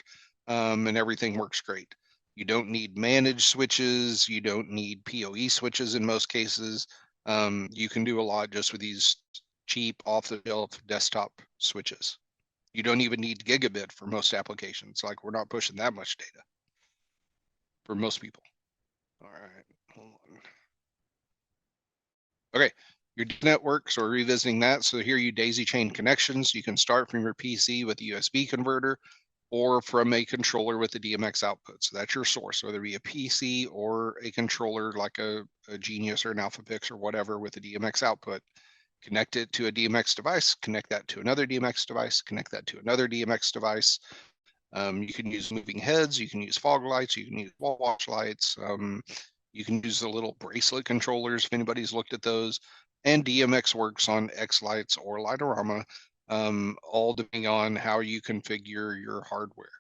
A: and everything works great. You don't need managed switches. You don't need PoE switches in most cases. You can do a lot just with these cheap off-the-shelf desktop switches. You don't even need gigabit for most applications. Like, we're not pushing that much data for most people. All right, hold on. Okay, your network, so we're revisiting that. So here you daisy chain connections. You can start from your PC with a USB converter or from a controller with a DMX output. So that's your source, whether it be a PC or a controller like a Genius or an AlphaPix or whatever with a DMX output. Connect it to a DMX device, connect that to another DMX device, connect that to another DMX device. You can use moving heads, you can use fog lights, you can use wall watch lights. You can use the little bracelet controllers if anybody's looked at those. And DMX works on xLights or Light-O-Rama, all depending on how you configure your hardware.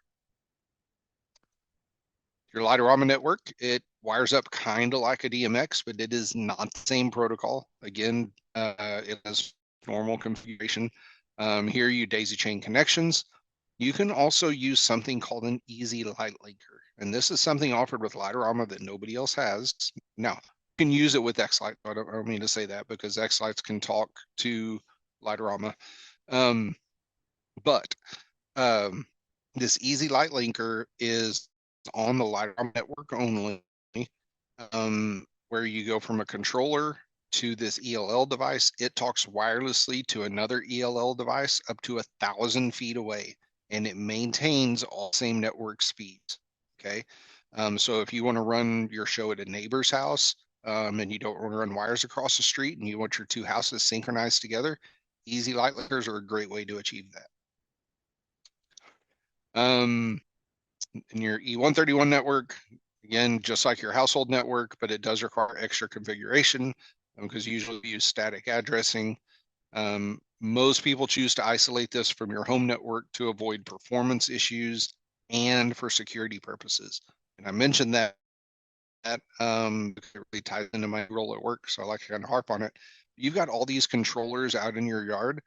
A: Your Light-O-Rama network, it wires up kind of like a DMX, but it is not the same protocol. Again, it has normal configuration. Here you daisy chain connections. You can also use something called an easy light linker. And this is something offered with Light-O-Rama that nobody else has. Now, you can use it with xLights. I don't mean to say that, because xLights can talk to Light-O-Rama. But this easy light linker is on the Light-O-Rama network only, where you go from a controller to this ELL device. It talks wirelessly to another ELL device up to 1,000 feet away, and it maintains all the same network speeds. Okay. So if you want to run your show at a neighbor's house, and you don't want to run wires across the street and you want your two houses synchronized together, easy light linkers are a great way to achieve that. In your E1.31 network, again, just like your household network, but it does require extra configuration, because usually we use static addressing. Most people choose to isolate this from your home network to avoid performance issues and for security purposes. And I mentioned that it really ties into my role at work, so I like to kind of harp on it. You've got all these controllers out in your yard.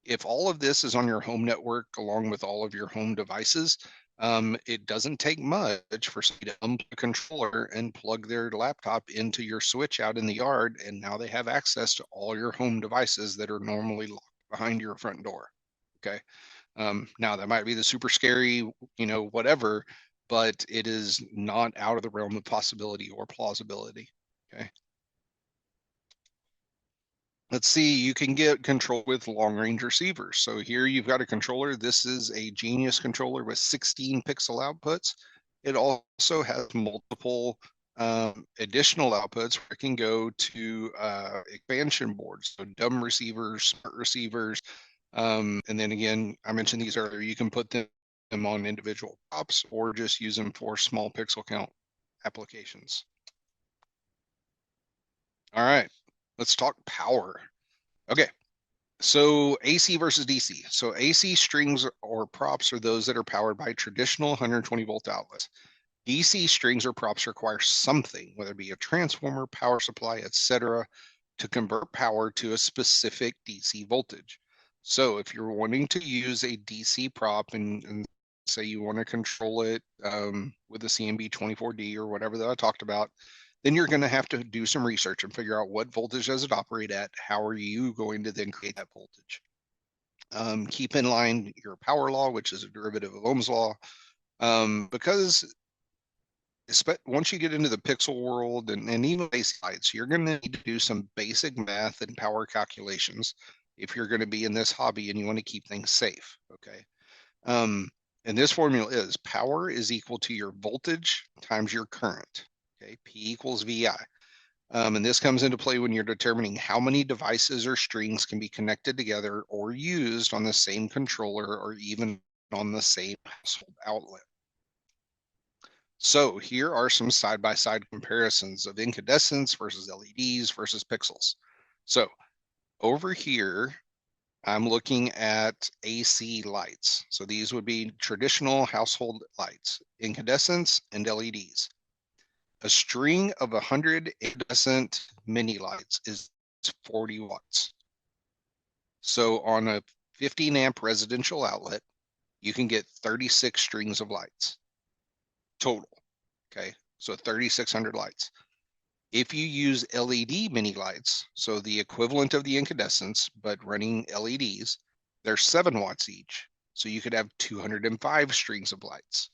A: If all of this is on your home network along with all of your home devices, it doesn't take much for somebody to unplug a controller and plug their laptop into your switch out in the yard, and now they have access to all your home devices that are normally locked behind your front door. Okay. Now that might be the super scary, whatever, but it is not out of the realm of possibility or plausibility. Okay. Let's see, you can get control with long range receivers. So here you've got a controller. This is a Genius controller with 16 pixel outputs. It also has multiple additional outputs where it can go to expansion boards, so dumb receivers, smart receivers. And then again, I mentioned these earlier, you can put them on individual props or just use them for small pixel count applications. All right, let's talk power. Okay, so AC versus DC. So AC strings or props are those that are powered by traditional 120 volt outlets. DC strings or props require something, whether it be a transformer, power supply, etc., to convert power to a specific DC voltage. So if you're wanting to use a DC prop and say you want to control it with a CMB 24D or whatever that I talked about, then you're going to have to do some research and figure out what voltage does it operate at. How are you going to then create that voltage? Keep in line your power law, which is a derivative of Ohm's law, because once you get into the pixel world and even base lights, you're going to need to do some basic math and power calculations if you're going to be in this hobby and you want to keep things safe. Okay. And this formula is power is equal to your voltage times your current. Okay. P equals VI. And this comes into play when you're determining how many devices or strings can be connected together or used on the same controller or even on the same household outlet. So here are some side-by-side comparisons of incandescents versus LEDs versus pixels. So over here, I'm looking at AC lights. So these would be traditional household lights, incandescents and LEDs. A string of 100 incandescent mini lights is 40 watts. So on a 15 amp residential outlet, you can get 36 strings of lights total. Okay, so 3,600 lights. If you use LED mini lights, so the equivalent of the incandescents, but running LEDs, they're 7 watts each. So you could have 205 strings of lights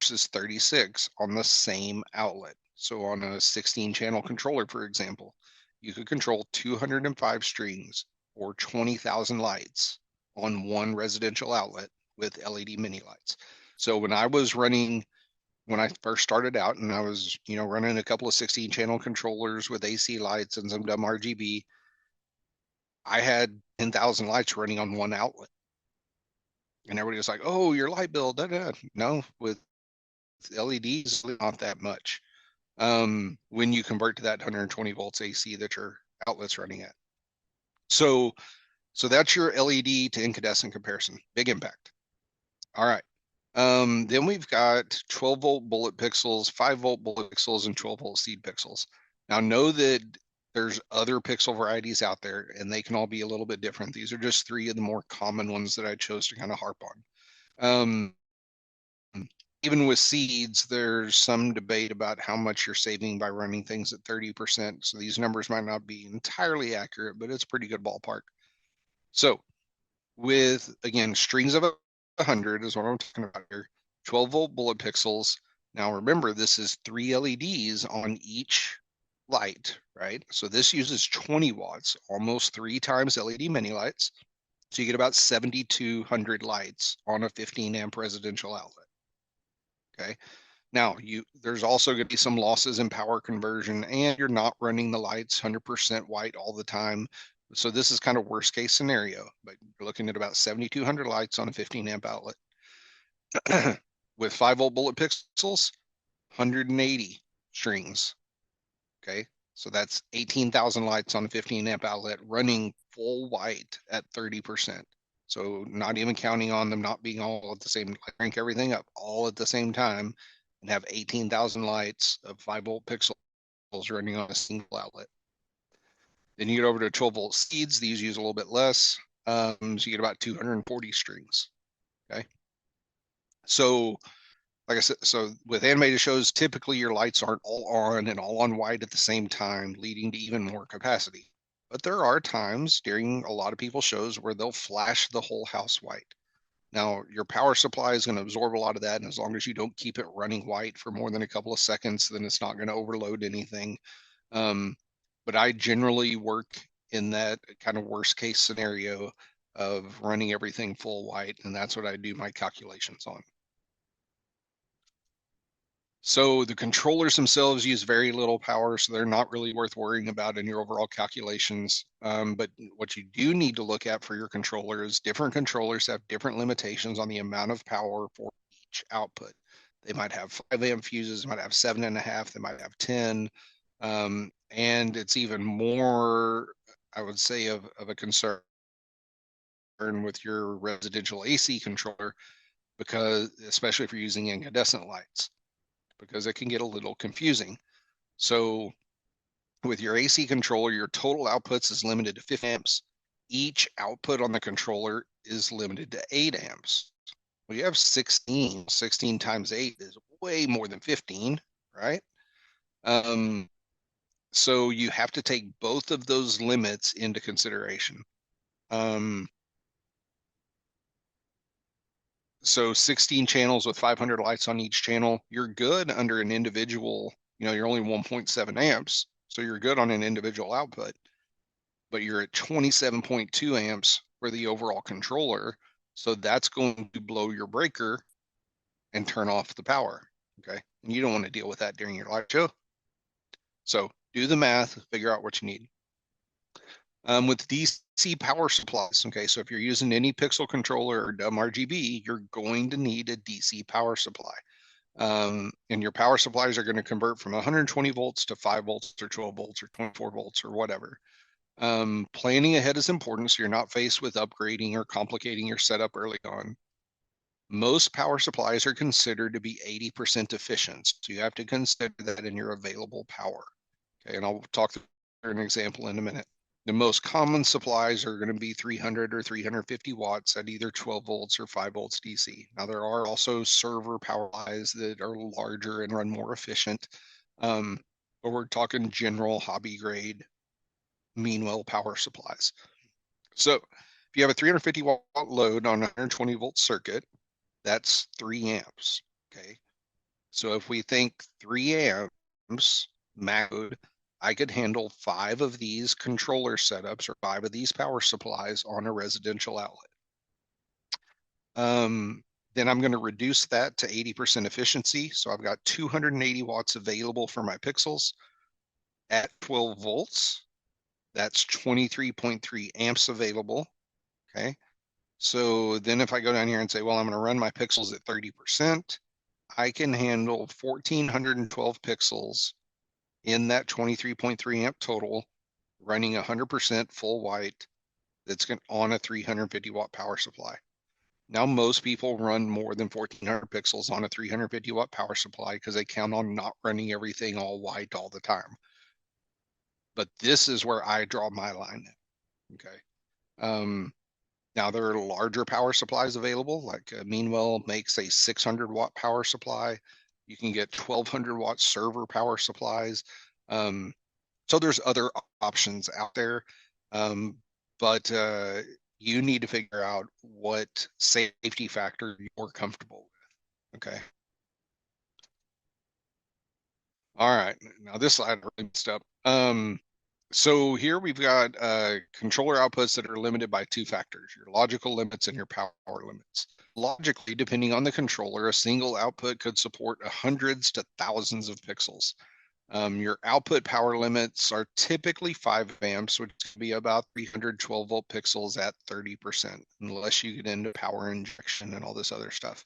A: versus 36 on the same outlet. So on a 16 channel controller, for example, you could control 205 strings or 20,000 lights on one residential outlet with LED mini lights. So when I was running when I first started out and I was, running a couple of 16 channel controllers with AC lights and some dumb RGB, I had 10,000 lights running on one outlet. And everybody was like, oh, your light bill, da, da. No, with LEDs, not that much. When you convert to that 120 volts AC that your outlet's running at. So that's your LED to incandescent comparison. Big impact. All right. Then we've got 12 volt bullet pixels, 5 volt bullet pixels, and 12 volt seed pixels. Now know that there's other pixel varieties out there and they can all be a little bit different. These are just 3 of the more common ones that I chose to kind of harp on. Even with seeds, there's some debate about how much you're saving by running things at 30%. So these numbers might not be entirely accurate, but it's pretty good ballpark. So with, again, strings of 100 is what I'm talking about here. 12 volt bullet pixels. Now remember, this is 3 LEDs on each light, right? So this uses 20 watts, almost 3 times LED mini lights. So you get about 7,200 lights on a 15 amp residential outlet. Okay. Now there's also going to be some losses in power conversion, and you're not running the lights 100% white all the time. So this is kind of worst case scenario, but you're looking at about 7,200 lights on a 15 amp outlet. With 5 volt bullet pixels, 180 strings. Okay. So that's 18,000 lights on a 15 amp outlet running full white at 30%. So not even counting on them not being all at the same, crank everything up all at the same time and have 18,000 lights of 5 volt pixels running on a single outlet. Then you get over to 12 volt seeds. These use a little bit less. So you get about 240 strings. Okay. So like I said, so with animated shows, typically your lights aren't all on and all on white at the same time, leading to even more capacity. But there are times during a lot of people's shows where they'll flash the whole house white. Now, your power supply is going to absorb a lot of that. And as long as you don't keep it running white for more than a couple of seconds, then it's not going to overload anything. But I generally work in that kind of worst case scenario of running everything full white. And that's what I do my calculations on. So the controllers themselves use very little power, so they're not really worth worrying about in your overall calculations. But what you do need to look at for your controller is different controllers have different limitations on the amount of power for each output. They might have 5 amp fuses, might have 7.5, they might have 10. And it's even more, I would say, of a concern with your residential AC controller because especially if you're using incandescent lights, because it can get a little confusing. So with your AC controller, your total outputs is limited to 50 amps. Each output on the controller is limited to 8 amps. Well, you have 16 times 8 is way more than 15, right? So you have to take both of those limits into consideration. So 16 channels with 500 lights on each channel, you're good under an individual, you're only 1.7 amps, so you're good on an individual output, but you're at 27.2 amps for the overall controller, so that's going to blow your breaker and turn off the power, okay? And you don't want to deal with that during your light show. So do the math, figure out what you need. With DC power supplies, okay, so if you're using any pixel controller or dumb RGB, you're going to need a DC power supply. And your power supplies are going to convert from 120 volts to 5 volts or 12 volts or 24 volts or whatever. Planning ahead is important so you're not faced with upgrading or complicating your setup early on. Most power supplies are considered to be 80% efficient, so you have to consider that in your available power. Okay, and I'll talk through an example in a minute. The most common supplies are going to be 300 or 350 watts at either 12 volts or 5 volts DC. Now, there are also server power supplies that are larger and run more efficient, but we're talking general hobby grade Meanwell power supplies. So if you have a 350 watt load on a 120 volt circuit, that's 3 amps, okay? So if we think 3 amps max load, I could handle 5 of these controller setups or 5 of these power supplies on a residential outlet. Then I'm going to reduce that to 80% efficiency. So I've got 280 watts available for my pixels at 12 volts. That's 23.3 amps available. Okay. So then if I go down here and say, well, I'm going to run my pixels at 30%, I can handle 1,412 pixels in that 23.3 amp total, running 100% full white that's on a 350 watt power supply. Now, most people run more than 1,400 pixels on a 350 watt power supply because they count on not running everything all white all the time. But this is where I draw my line. Okay. Now there are larger power supplies available, like Meanwell makes a 600 watt power supply. You can get 1,200 watt server power supplies. So there's other options out there, but you need to figure out what safety factor you're comfortable with. Okay. All right. Now this slide really messed up. So here we've got controller outputs that are limited by 2 factors, your logical limits and your power limits. Logically, depending on the controller, a single output could support hundreds to thousands of pixels. Your output power limits are typically 5 amps, which would be about 312 volt pixels at 30%, unless you get into power injection and all this other stuff.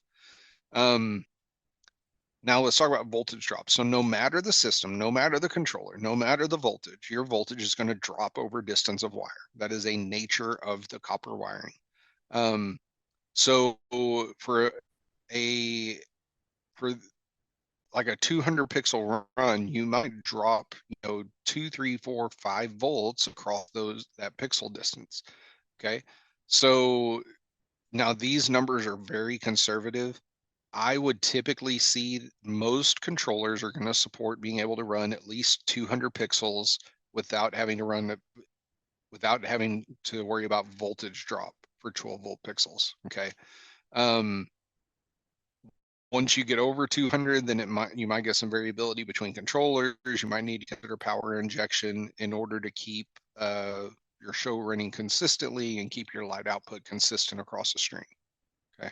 A: Now let's talk about voltage drop. So no matter the system, no matter the controller, no matter the voltage, your voltage is going to drop over distance of wire. That is a nature of the copper wiring. So for like a 200 pixel run, you might drop, 2, 3, 4, 5 volts across that pixel distance. Okay. So now these numbers are very conservative. I would typically see most controllers are going to support being able to run at least 200 pixels without having to worry about voltage drop for 12 volt pixels. Okay. Once you get over 200, then you might get some variability between controllers. You might need to consider power injection in order to keep your show running consistently and keep your light output consistent across the string. Okay.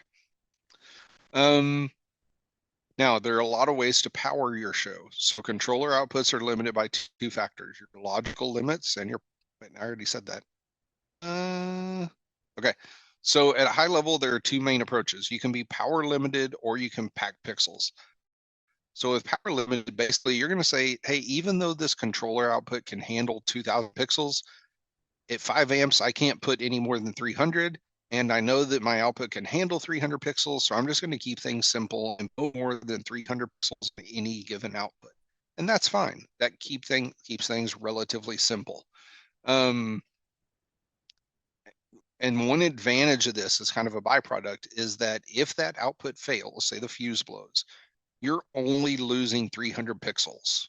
A: Now, there are a lot of ways to power your show. So controller outputs are limited by 2 factors, your logical limits and I already said that. Okay. So at a high level, there are 2 main approaches. You can be power limited or you can pack pixels. So with power limited, basically you're going to say, hey, even though this controller output can handle 2,000 pixels, at 5 amps, I can't put any more than 300. And I know that my output can handle 300 pixels, so I'm just going to keep things simple and no more than 300 pixels in any given output. And that's fine. That keeps things relatively simple. And one advantage of this is kind of a byproduct is that if that output fails, say the fuse blows, you're only losing 300 pixels,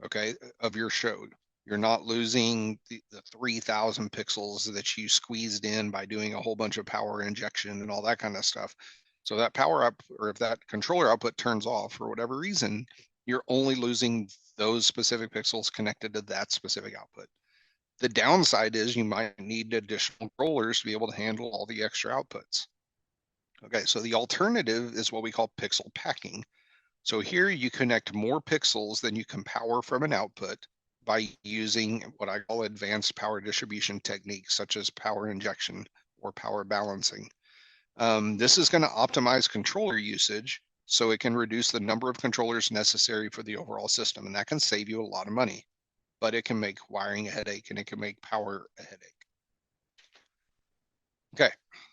A: okay, of your showed. You're not losing the 3,000 pixels that you squeezed in by doing a whole bunch of power injection and all that kind of stuff. So that power up, or if that controller output turns off for whatever reason, you're only losing those specific pixels connected to that specific output. The downside is you might need additional controllers to be able to handle all the extra outputs. Okay, so the alternative is what we call pixel packing. So here you connect more pixels than you can power from an output by using what I call advanced power distribution techniques, such as power injection or power balancing. This is going to optimize controller usage so it can reduce the number of controllers necessary for the overall system, and that can save you a lot of money, but it can make wiring a headache and it can make power a headache. Okay,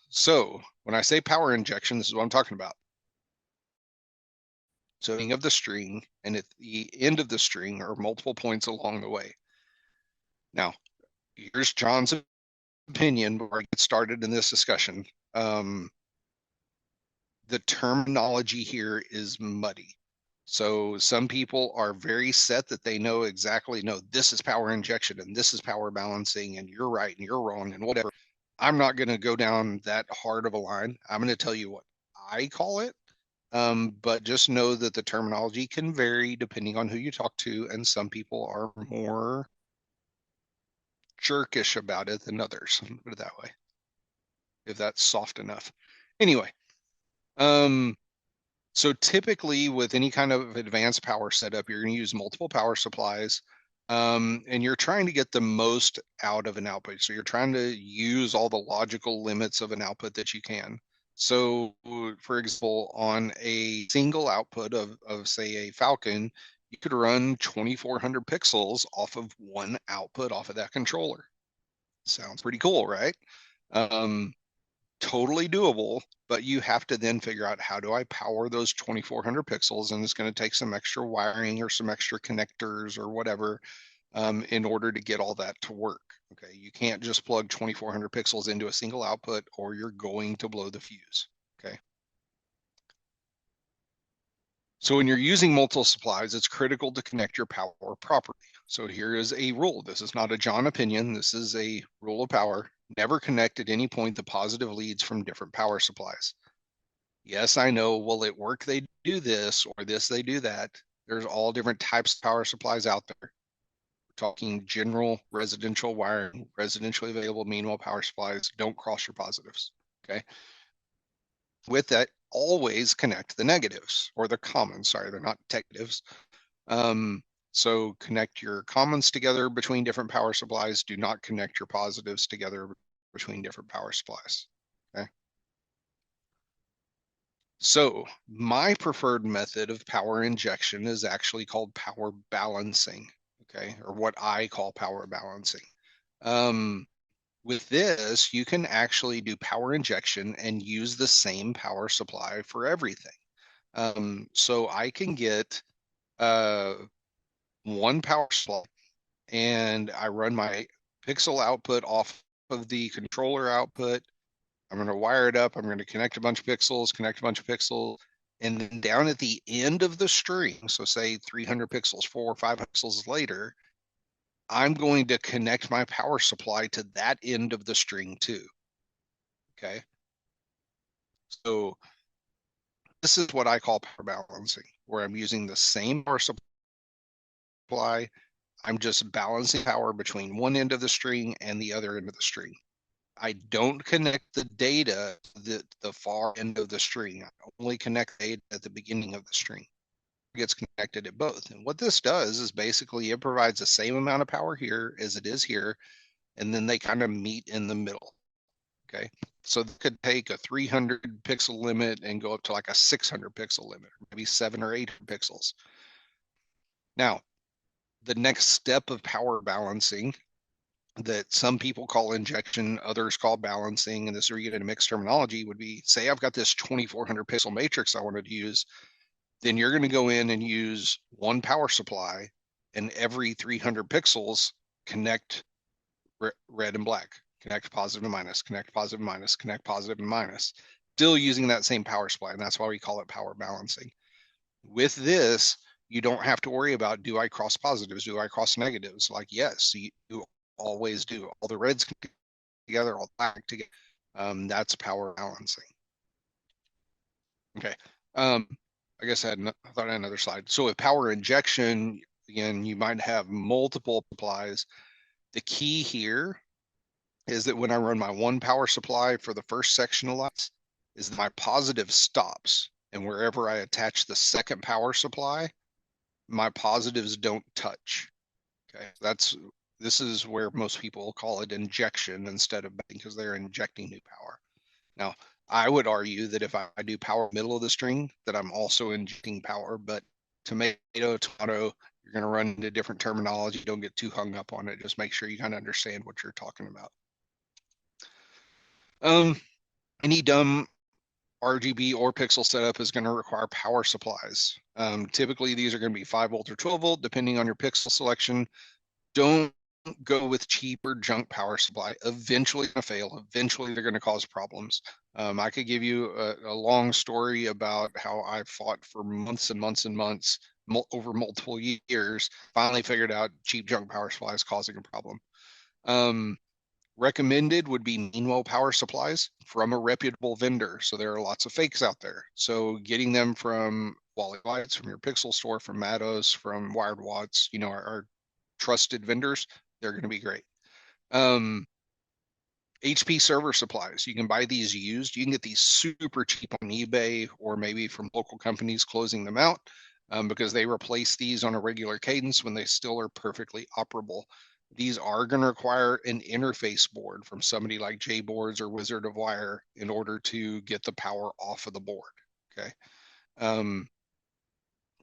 A: so when I say power injection, this is what I'm talking about. So of the string, and at the end of the string are multiple points along the way. Now, here's John's opinion before I get started in this discussion. The terminology here is muddy. So some people are very set that they know exactly, no, this is power injection and this is power balancing and you're right and you're wrong and whatever. I'm not going to go down that hard of a line. I'm going to tell you what I call it. But just know that the terminology can vary depending on who you talk to, and some people are more jerkish about it than others. Put it that way, if that's soft enough. Anyway, so typically with any kind of advanced power setup, you're going to use multiple power supplies, and you're trying to get the most out of an output. So you're trying to use all the logical limits of an output that you can. So, for example, on a single output of say, a Falcon, you could run 2,400 pixels off of one output off of that controller. Sounds pretty cool, right? Totally doable, but you have to then figure out, how do I power those 2,400 pixels? And it's going to take some extra wiring or some extra connectors or whatever in order to get all that to work. Okay, you can't just plug 2,400 pixels into a single output or you're going to blow the fuse. Okay. So when you're using multiple supplies, it's critical to connect your power properly. So here is a rule. This is not a John opinion. This is a rule of power. Never connect at any point the positive leads from different power supplies. Yes, I know. Well, at work they do this, or this they do that. There's all different types of power supplies out there. We're talking general residential wiring, residentially available minimal power supplies. Don't cross your positives. Okay. With that, always connect the negatives, or the commons. Sorry, they're not negatives. So connect your commons together between different power supplies. Do not connect your positives together between different power supplies. Okay. So my preferred method of power injection is actually called power balancing. Okay, or what I call power balancing. With this, you can actually do power injection and use the same power supply for everything. So I can get one power supply and I run my pixel output off of the controller output. I'm going to wire it up. I'm going to connect a bunch of pixels, and then down at the end of the string, so say 300 pixels, 400 or 500 pixels later, I'm going to connect my power supply to that end of the string too. Okay. So this is what I call power balancing, where I'm using the same power supply. I'm just balancing power between one end of the string and the other end of the string. I don't connect the data to the far end of the string. I only connect data at the beginning of the string. It gets connected at both. And what this does is basically it provides the same amount of power here as it is here, and then they kind of meet in the middle. Okay. So it could take a 300 pixel limit and go up to like a 600 pixel limit, or maybe 700 or 800 pixels. Now, the next step of power balancing that some people call injection, others call balancing, and this is where you get into mixed terminology, would be, say I've got this 2400 pixel matrix I wanted to use, then you're going to go in and use one power supply, and every 300 pixels connect red and black, connect positive and minus, connect positive and minus, connect positive and minus, still using that same power supply, and that's why we call it power balancing. With this, you don't have to worry about, do I cross positives, do I cross negatives? Like, yes, you always do. All the reds together, all the black together. That's power balancing. Okay. I guess I thought I had another slide. So with power injection, again, you might have multiple supplies. The key here is that when I run my one power supply for the first section of lights, is that my positive stops, and wherever I attach the second power supply, my positives don't touch. Okay, this is where most people call it injection instead of, because they're injecting new power. Now, I would argue that if I do power middle of the string, that I'm also injecting power, but tomato, you're going to run into different terminology. Don't get too hung up on it. Just make sure you kind of understand what you're talking about. Any dumb RGB or pixel setup is going to require power supplies. Typically, these are going to be 5 volt or 12 volt, depending on your pixel selection. Don't go with cheaper junk power supply. Eventually going to fail. Eventually they're going to cause problems. I could give you a long story about how I fought for months and months and months over multiple years, finally figured out cheap junk power supply is causing a problem. Recommended would be Meanwell power supplies from a reputable vendor. So there are lots of fakes out there. So getting them from Light-O-Rama, from your pixel store, from Matos, from Wired Watts, our trusted vendors, they're going to be great. HP server supplies, you can buy these used. You can get these super cheap on eBay or maybe from local companies closing them out, because they replace these on a regular cadence when they still are perfectly operable. These are going to require an interface board from somebody like JBoards or Wizard of Wire in order to get the power off of the board. Okay.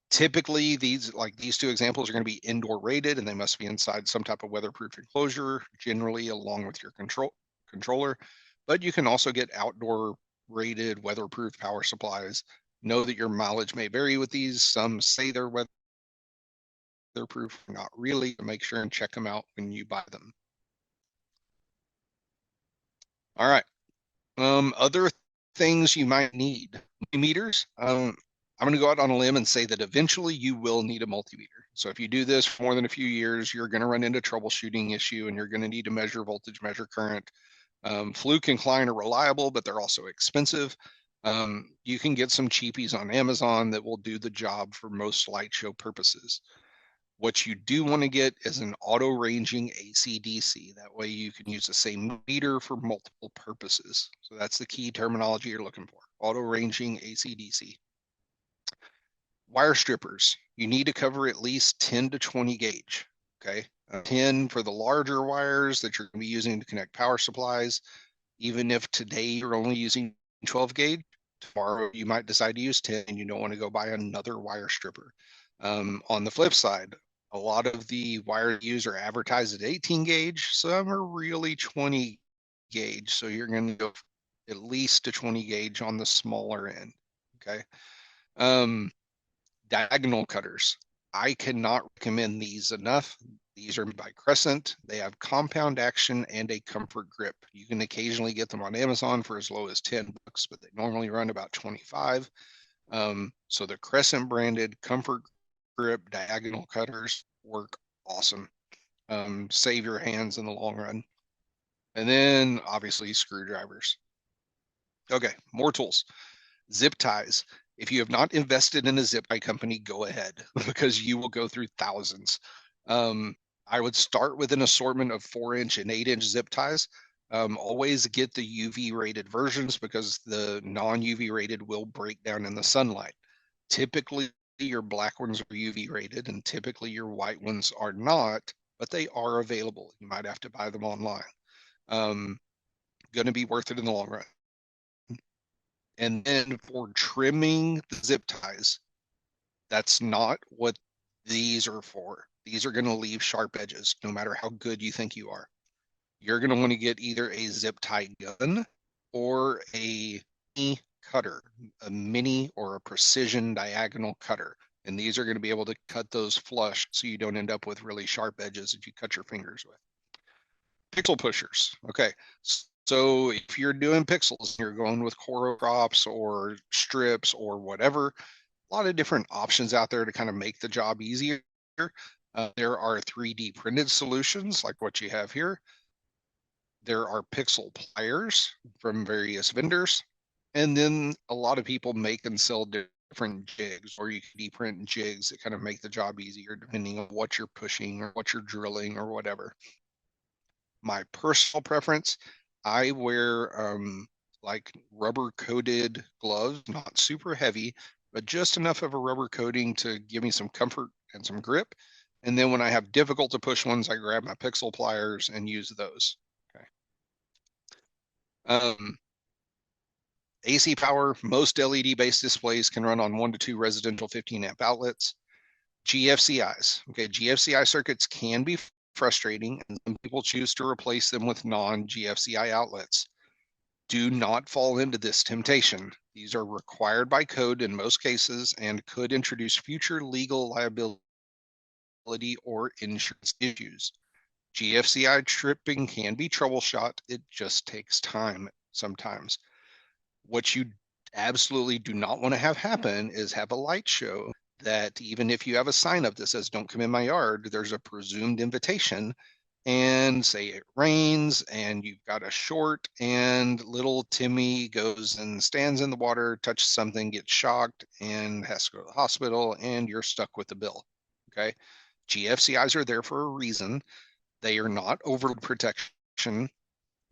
A: Typically, these two examples are going to be indoor rated, and they must be inside some type of weatherproof enclosure, generally along with your controller. But you can also get outdoor rated weatherproof power supplies. Know that your mileage may vary with these. Some say they're weatherproof, not really. Make sure and check them out when you buy them. All right. Other things you might need. Meters. I'm going to go out on a limb and say that eventually you will need a multimeter. So if you do this for more than a few years, you're going to run into troubleshooting issue, and you're going to need to measure voltage, measure current. Fluke and Klein are reliable, but they're also expensive. You can get some cheapies on Amazon that will do the job for most light show purposes. What you do want to get is an auto-ranging AC/DC. That way you can use the same meter for multiple purposes. So that's the key terminology you're looking for, auto-ranging AC/DC. Wire strippers, you need to cover at least 10 to 20 gauge, okay? 10 for the larger wires that you're going to be using to connect power supplies. Even if today you're only using 12 gauge, tomorrow you might decide to use 10 and you don't want to go buy another wire stripper. On the flip side, a lot of the wires used are advertised at 18 gauge. Some are really 20 gauge. So you're going to go at least to 20 gauge on the smaller end, okay? Diagonal cutters. I cannot recommend these enough. These are by Crescent. They have compound action and a comfort grip. You can occasionally get them on Amazon for as low as 10 bucks, but they normally run about 25. So the Crescent branded comfort grip diagonal cutters work awesome. Save your hands in the long run. And then obviously screwdrivers. Okay, more tools. Zip ties. If you have not invested in a zip tie company, go ahead, because you will go through thousands. I would start with an assortment of 4-inch and 8-inch zip ties. Always get the UV rated versions, because the non-UV rated will break down in the sunlight. Typically your black ones are UV rated, and typically your white ones are not, but they are available. You might have to buy them online. Going to be worth it in the long run. And then for trimming the zip ties, that's not what these are for. These are going to leave sharp edges, no matter how good you think you are. you're going to want to get either a zip tie gun or a mini cutter, a mini or a precision diagonal cutter. And these are going to be able to cut those flush so you don't end up with really sharp edges that you cut your fingers with. Pixel pushers. Okay. So if you're doing pixels, you're going with Coro crops or strips or whatever, a lot of different options out there to kind of make the job easier. There are 3D printed solutions like what you have here. There are pixel pliers from various vendors. And then a lot of people make and sell different jigs, or you can de-print jigs that kind of make the job easier depending on what you're pushing or what you're drilling or whatever. My personal preference, I wear like rubber coated gloves, not super heavy, but just enough of a rubber coating to give me some comfort and some grip. And then when I have difficult to push ones, I grab my pixel pliers and use those. Okay. AC power, most LED based displays can run on 1 to 2 residential 15 amp outlets. GFCIs. Okay, GFCI circuits can be frustrating, and some people choose to replace them with non-GFCI outlets. Do not fall into this temptation. These are required by code in most cases and could introduce future legal liability or insurance issues. GFCI tripping can be troubleshot. It just takes time sometimes. What you absolutely do not want to have happen is have a light show that even if you have a sign up that says don't come in my yard, there's a presumed invitation, and say it rains and you've got a short and little Timmy goes and stands in the water, touches something, gets shocked and has to go to the hospital, and you're stuck with the bill. Okay. GFCIs are there for a reason. They are not overload protection.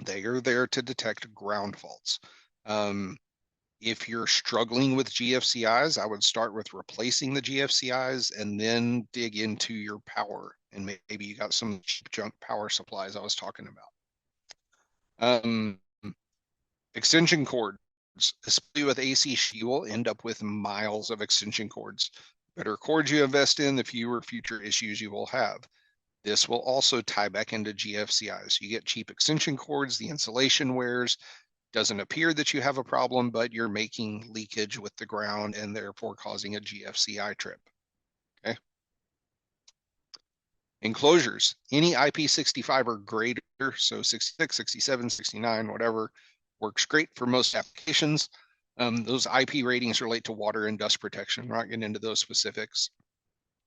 A: They are there to detect ground faults. If you're struggling with GFCIs, I would start with replacing the GFCIs and then dig into your power. And maybe you got some cheap junk power supplies I was talking about. Extension cords, especially with AC, you will end up with miles of extension cords. Better cords you invest in, the fewer future issues you will have. This will also tie back into GFCIs. You get cheap extension cords, the insulation wears. Doesn't appear that you have a problem, but you're making leakage with the ground and therefore causing a GFCI trip. Okay. Enclosures, any IP65 or greater, so 66, 67, 69, whatever, works great for most applications. Those IP ratings relate to water and dust protection. We're not getting into those specifics.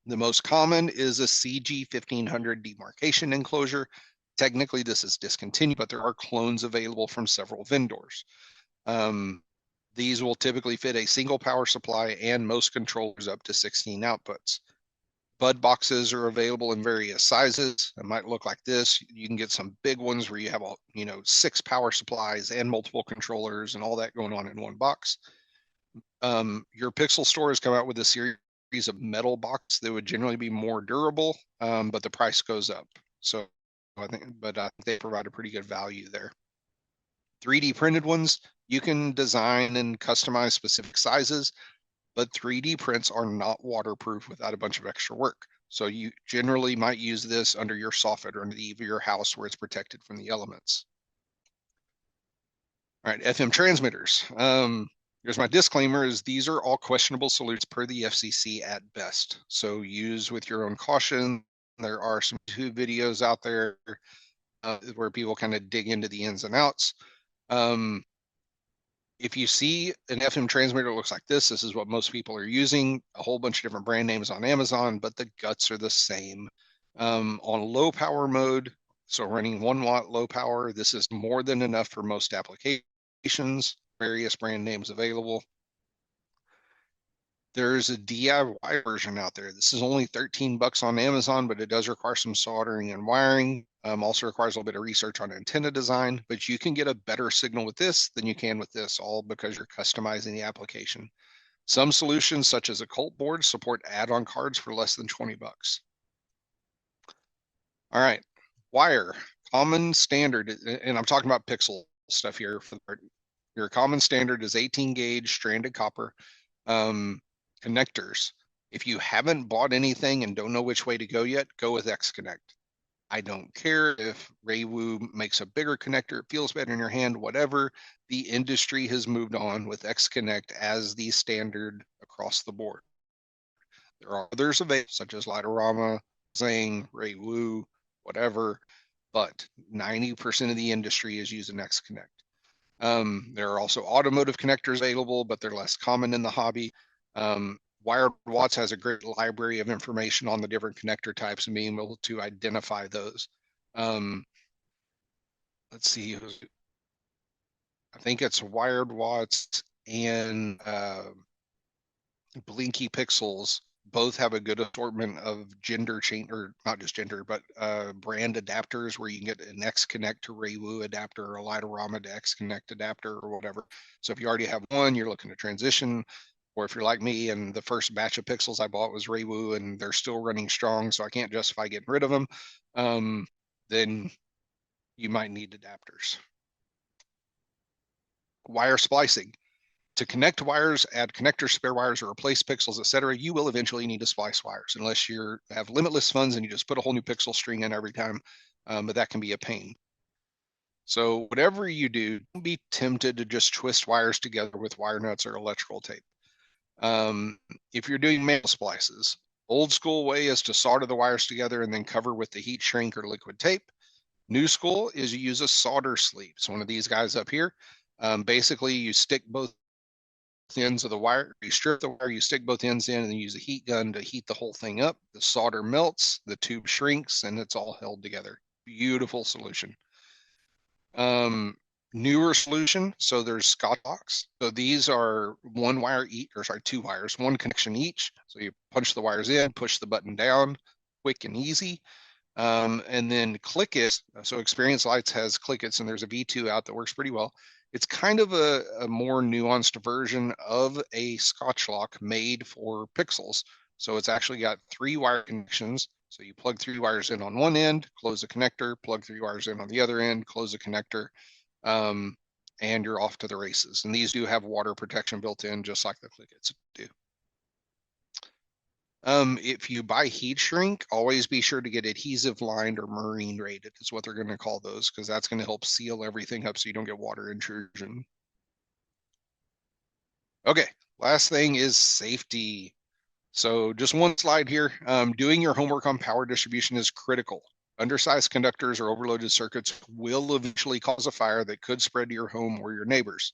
A: The most common is a CG 1500 demarcation enclosure. Technically, this is discontinued, but there are clones available from several vendors. These will typically fit a single power supply and most controllers up to 16 outputs. Bud boxes are available in various sizes. It might look like this. You can get some big ones where you have 6 power supplies and multiple controllers and all that going on in one box. Your Pixel store has come out with a series of metal box that would generally be more durable, but the price goes up. So I think they provide a pretty good value there. 3D printed ones, you can design and customize specific sizes, but 3D prints are not waterproof without a bunch of extra work. So you generally might use this under your soffit or underneath your house where it's protected from the elements. All right, FM transmitters. Here's my disclaimer is these are all questionable solutions per the FCC at best. So use with your own caution. There are some YouTube videos out there where people kind of dig into the ins and outs. If you see an FM transmitter that looks like this is what most people are using, a whole bunch of different brand names on Amazon, but the guts are the same. On low power mode, so running 1 watt low power, this is more than enough for most applications, various brand names available. There's a DIY version out there. This is only 13 bucks on Amazon, but it does require some soldering and wiring. Also requires a little bit of research on antenna design, but you can get a better signal with this than you can with this, all because you're customizing the application. Some solutions, such as a Colt board, support add-on cards for less than 20 bucks. All right, wire, common standard, and I'm talking about Pixel stuff here. Your common standard is 18 gauge stranded copper. Connectors. If you haven't bought anything and don't know which way to go yet, go with X Connect. I don't care if Raywu makes a bigger connector, it feels better in your hand, whatever. The industry has moved on with X-Connect as the standard across the board. There are others available, such as Light-O-Rama, Zang, Raywu, whatever, but 90% of the industry is using X-Connect. There are also automotive connectors available, but they're less common in the hobby. Wired Watts has a great library of information on the different connector types and being able to identify those. Let's see, I think it's Wired Watts and Blinky Pixels both have a good assortment of gender change, or not just gender, but brand adapters where you can get an X Connect to Raywu adapter or a Light-O-Rama to X Connect adapter or whatever. So if you already have one, you're looking to transition, or if you're like me and the first batch of pixels I bought was Raywu and they're still running strong, so I can't justify getting rid of them, then you might need adapters. Wire splicing. To connect wires, add connectors, spare wires, or replace pixels, etc., you will eventually need to splice wires unless you have limitless funds and you just put a whole new pixel string in every time, but that can be a pain. So whatever you do, don't be tempted to just twist wires together with wire nuts or electrical tape. If you're doing manual splices, old school way is to solder the wires together and then cover with the heat shrink or liquid tape. New school is you use a solder sleeve. It's one of these guys up here. Basically, you stick both ends of the wire, you strip the wire, you stick both ends in, and then use a heat gun to heat the whole thing up. The solder melts, the tube shrinks, and it's all held together. Beautiful solution. Newer solution, so there's Scotch locks. So these are one wire each, or sorry, two wires, one connection each. So you punch the wires in, push the button down, quick and easy. And then Clickit. So Experience Lights has Clickits, and there's a V2 out that works pretty well. It's kind of a more nuanced version of a Scotch lock made for pixels. So it's actually got 3 wire connections. So you plug 3 wires in on one end, close the connector, plug 3 wires in on the other end, close the connector, and you're off to the races. And these do have water protection built in, just like the Clickits do. If you buy heat shrink, always be sure to get adhesive lined or marine rated is what they're going to call those, because that's going to help seal everything up so you don't get water intrusion. Okay, last thing is safety. So just one slide here. Doing your homework on power distribution is critical. Undersized conductors or overloaded circuits will eventually cause a fire that could spread to your home or your neighbors.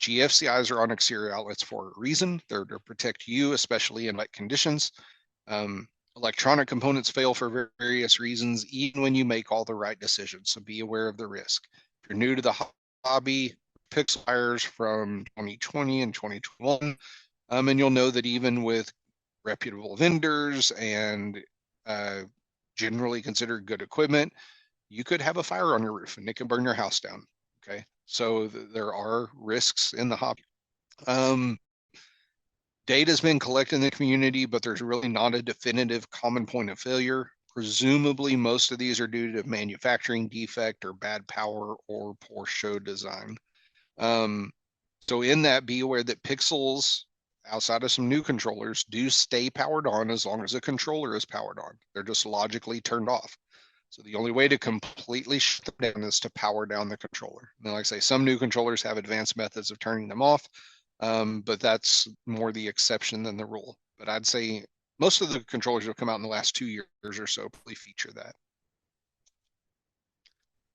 A: GFCIs are on exterior outlets for a reason. They're to protect you, especially in wet conditions. Electronic components fail for various reasons, even when you make all the right decisions. So be aware of the risk. If you're new to the hobby, pixel wires from 2020 and 2021, and you'll know that even with reputable vendors and generally considered good equipment, you could have a fire on your roof and it can burn your house down. Okay, so there are risks in the hobby. Data has been collected in the community, but there's really not a definitive common point of failure. Presumably, most of these are due to manufacturing defect or bad power or poor show design. So in that, be aware that pixels, outside of some new controllers, do stay powered on as long as the controller is powered on. They're just logically turned off. So the only way to completely shut them down is to power down the controller. And like I say, some new controllers have advanced methods of turning them off, but that's more the exception than the rule. But I'd say most of the controllers that have come out in the last 2 years or so probably feature that.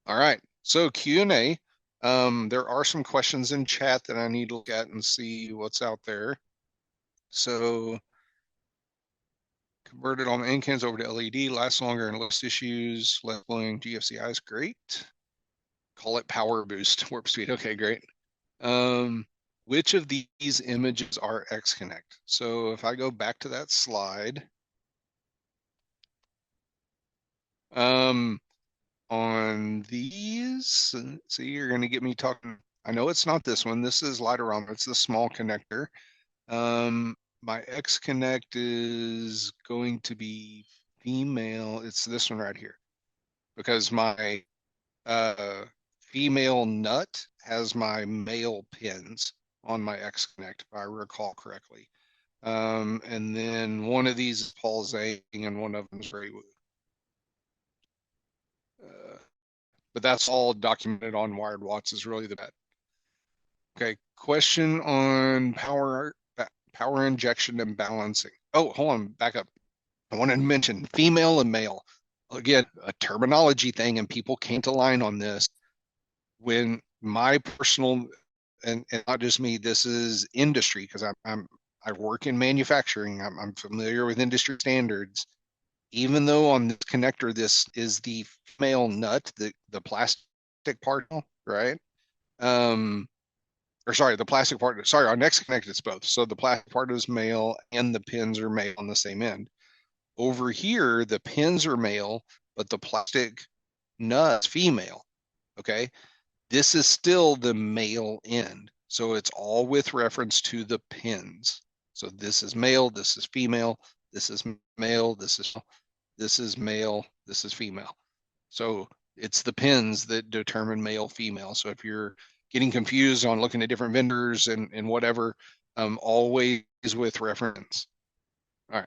A: All right, so Q&A. There are some questions in chat that I need to look at and see what's out there. So converted all my NCANs over to LED, lasts longer and less issues, less blowing GFCIs, great. Call it power boost, warp speed, okay, great. Which of these images are X-Connect? So if I go back to that slide, on these, see, you're going to get me talking. I know it's not this one. This is Light-O-Rama. It's the small connector. My X-Connect is going to be female. It's this one right here, because my female nut has my male pins on my X-Connect, if I recall correctly. And then one of these is Paul Zhang and one of them is Raywu. but that's all documented on Wired Watts is really the bet. Okay, question on power injection and balancing. Oh, hold on, back up. I wanted to mention female and male. Again, a terminology thing, and people can't align on this. When my personal, and not just me, this is industry, because I work in manufacturing. I'm familiar with industry standards. Even though on this connector, this is the female nut, the plastic part, right? Or sorry, the plastic part. Sorry, our next connector is both. So the plastic part is male, and the pins are male on the same end. Over here, the pins are male, but the plastic nut's female. Okay, this is still the male end. So it's all with reference to the pins. So this is male, this is female, this is male, this is male, this is female. So it's the pins that determine male, female. So if you're getting confused on looking at different vendors and whatever, always with reference. All right.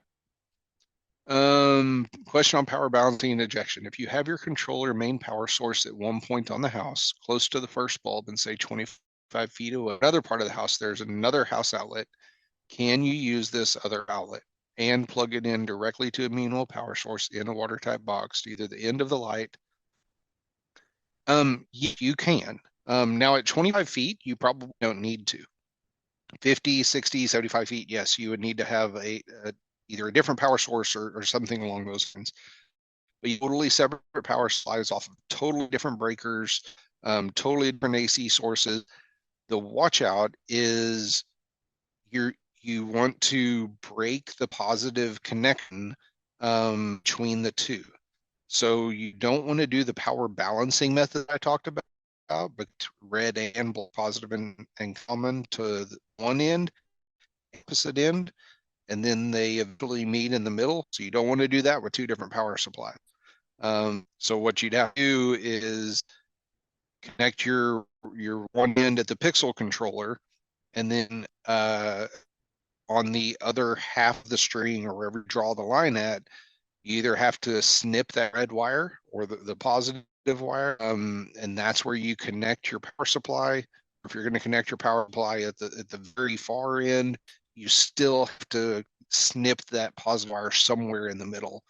A: Question on power balancing and ejection. If you have your controller main power source at one point on the house, close to the first bulb, and say 25 feet away, another part of the house, there's another house outlet. Can you use this other outlet and plug it in directly to a manual power source in a water type box to either the end of the light? You can. Now at 25 feet, you probably don't need to. 50, 60, 75 feet, yes, you would need to have either a different power source or something along those lines. But you totally separate power supplies off of totally different breakers, totally different AC sources. The watch out is you want to break the positive connection between the two. So you don't want to do the power balancing method I talked about, but red and positive and common to one end, opposite end, and then they eventually meet in the middle. So you don't want to do that with two different power supplies. So what you'd have to do is connect your one end at the pixel controller, and then on the other half of the string or wherever you draw the line at, you either have to snip that red wire or the positive wire, and that's where you connect your power supply. If you're going to connect your power supply at the very far end, you still have to snip that positive wire somewhere in the middle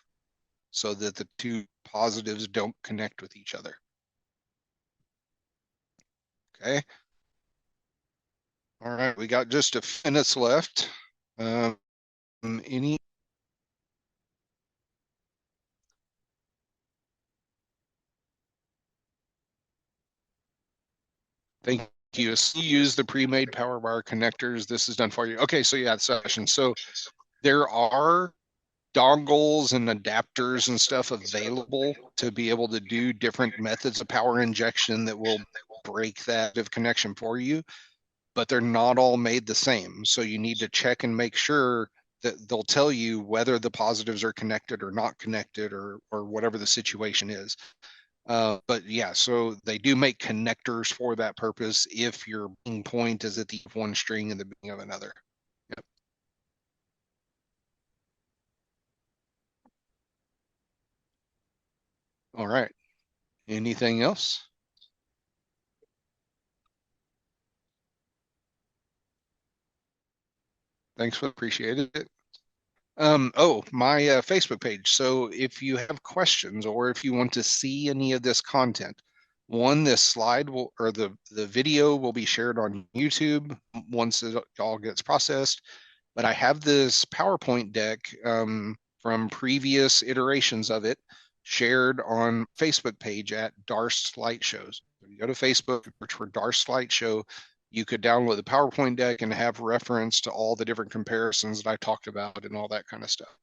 A: so that the two positives don't connect with each other. Okay. All right, we got just a few minutes left. Any? Thank you. You use the pre-made power wire connectors. This is done for you. Okay, so yeah, session. So there are dongles and adapters and stuff available to be able to do different methods of power injection that will break that connection for you, but they're not all made the same. So you need to check and make sure that they'll tell you whether the positives are connected or not connected or whatever the situation is. But yeah, so they do make connectors for that purpose if your point is at the one string and the beginning of another. Yep. All right. Anything else? Thanks for appreciated it. Oh, my Facebook page. So if you have questions or if you want to see any of this content, this slide will, or the video will be shared on YouTube once it all gets processed. But I have this PowerPoint deck from previous iterations of it shared on Facebook page at Darst Light Shows. If you go to Facebook, search for Darst Light Show, you could download the PowerPoint deck and have reference to all the different comparisons that I talked about and all that kind of stuff.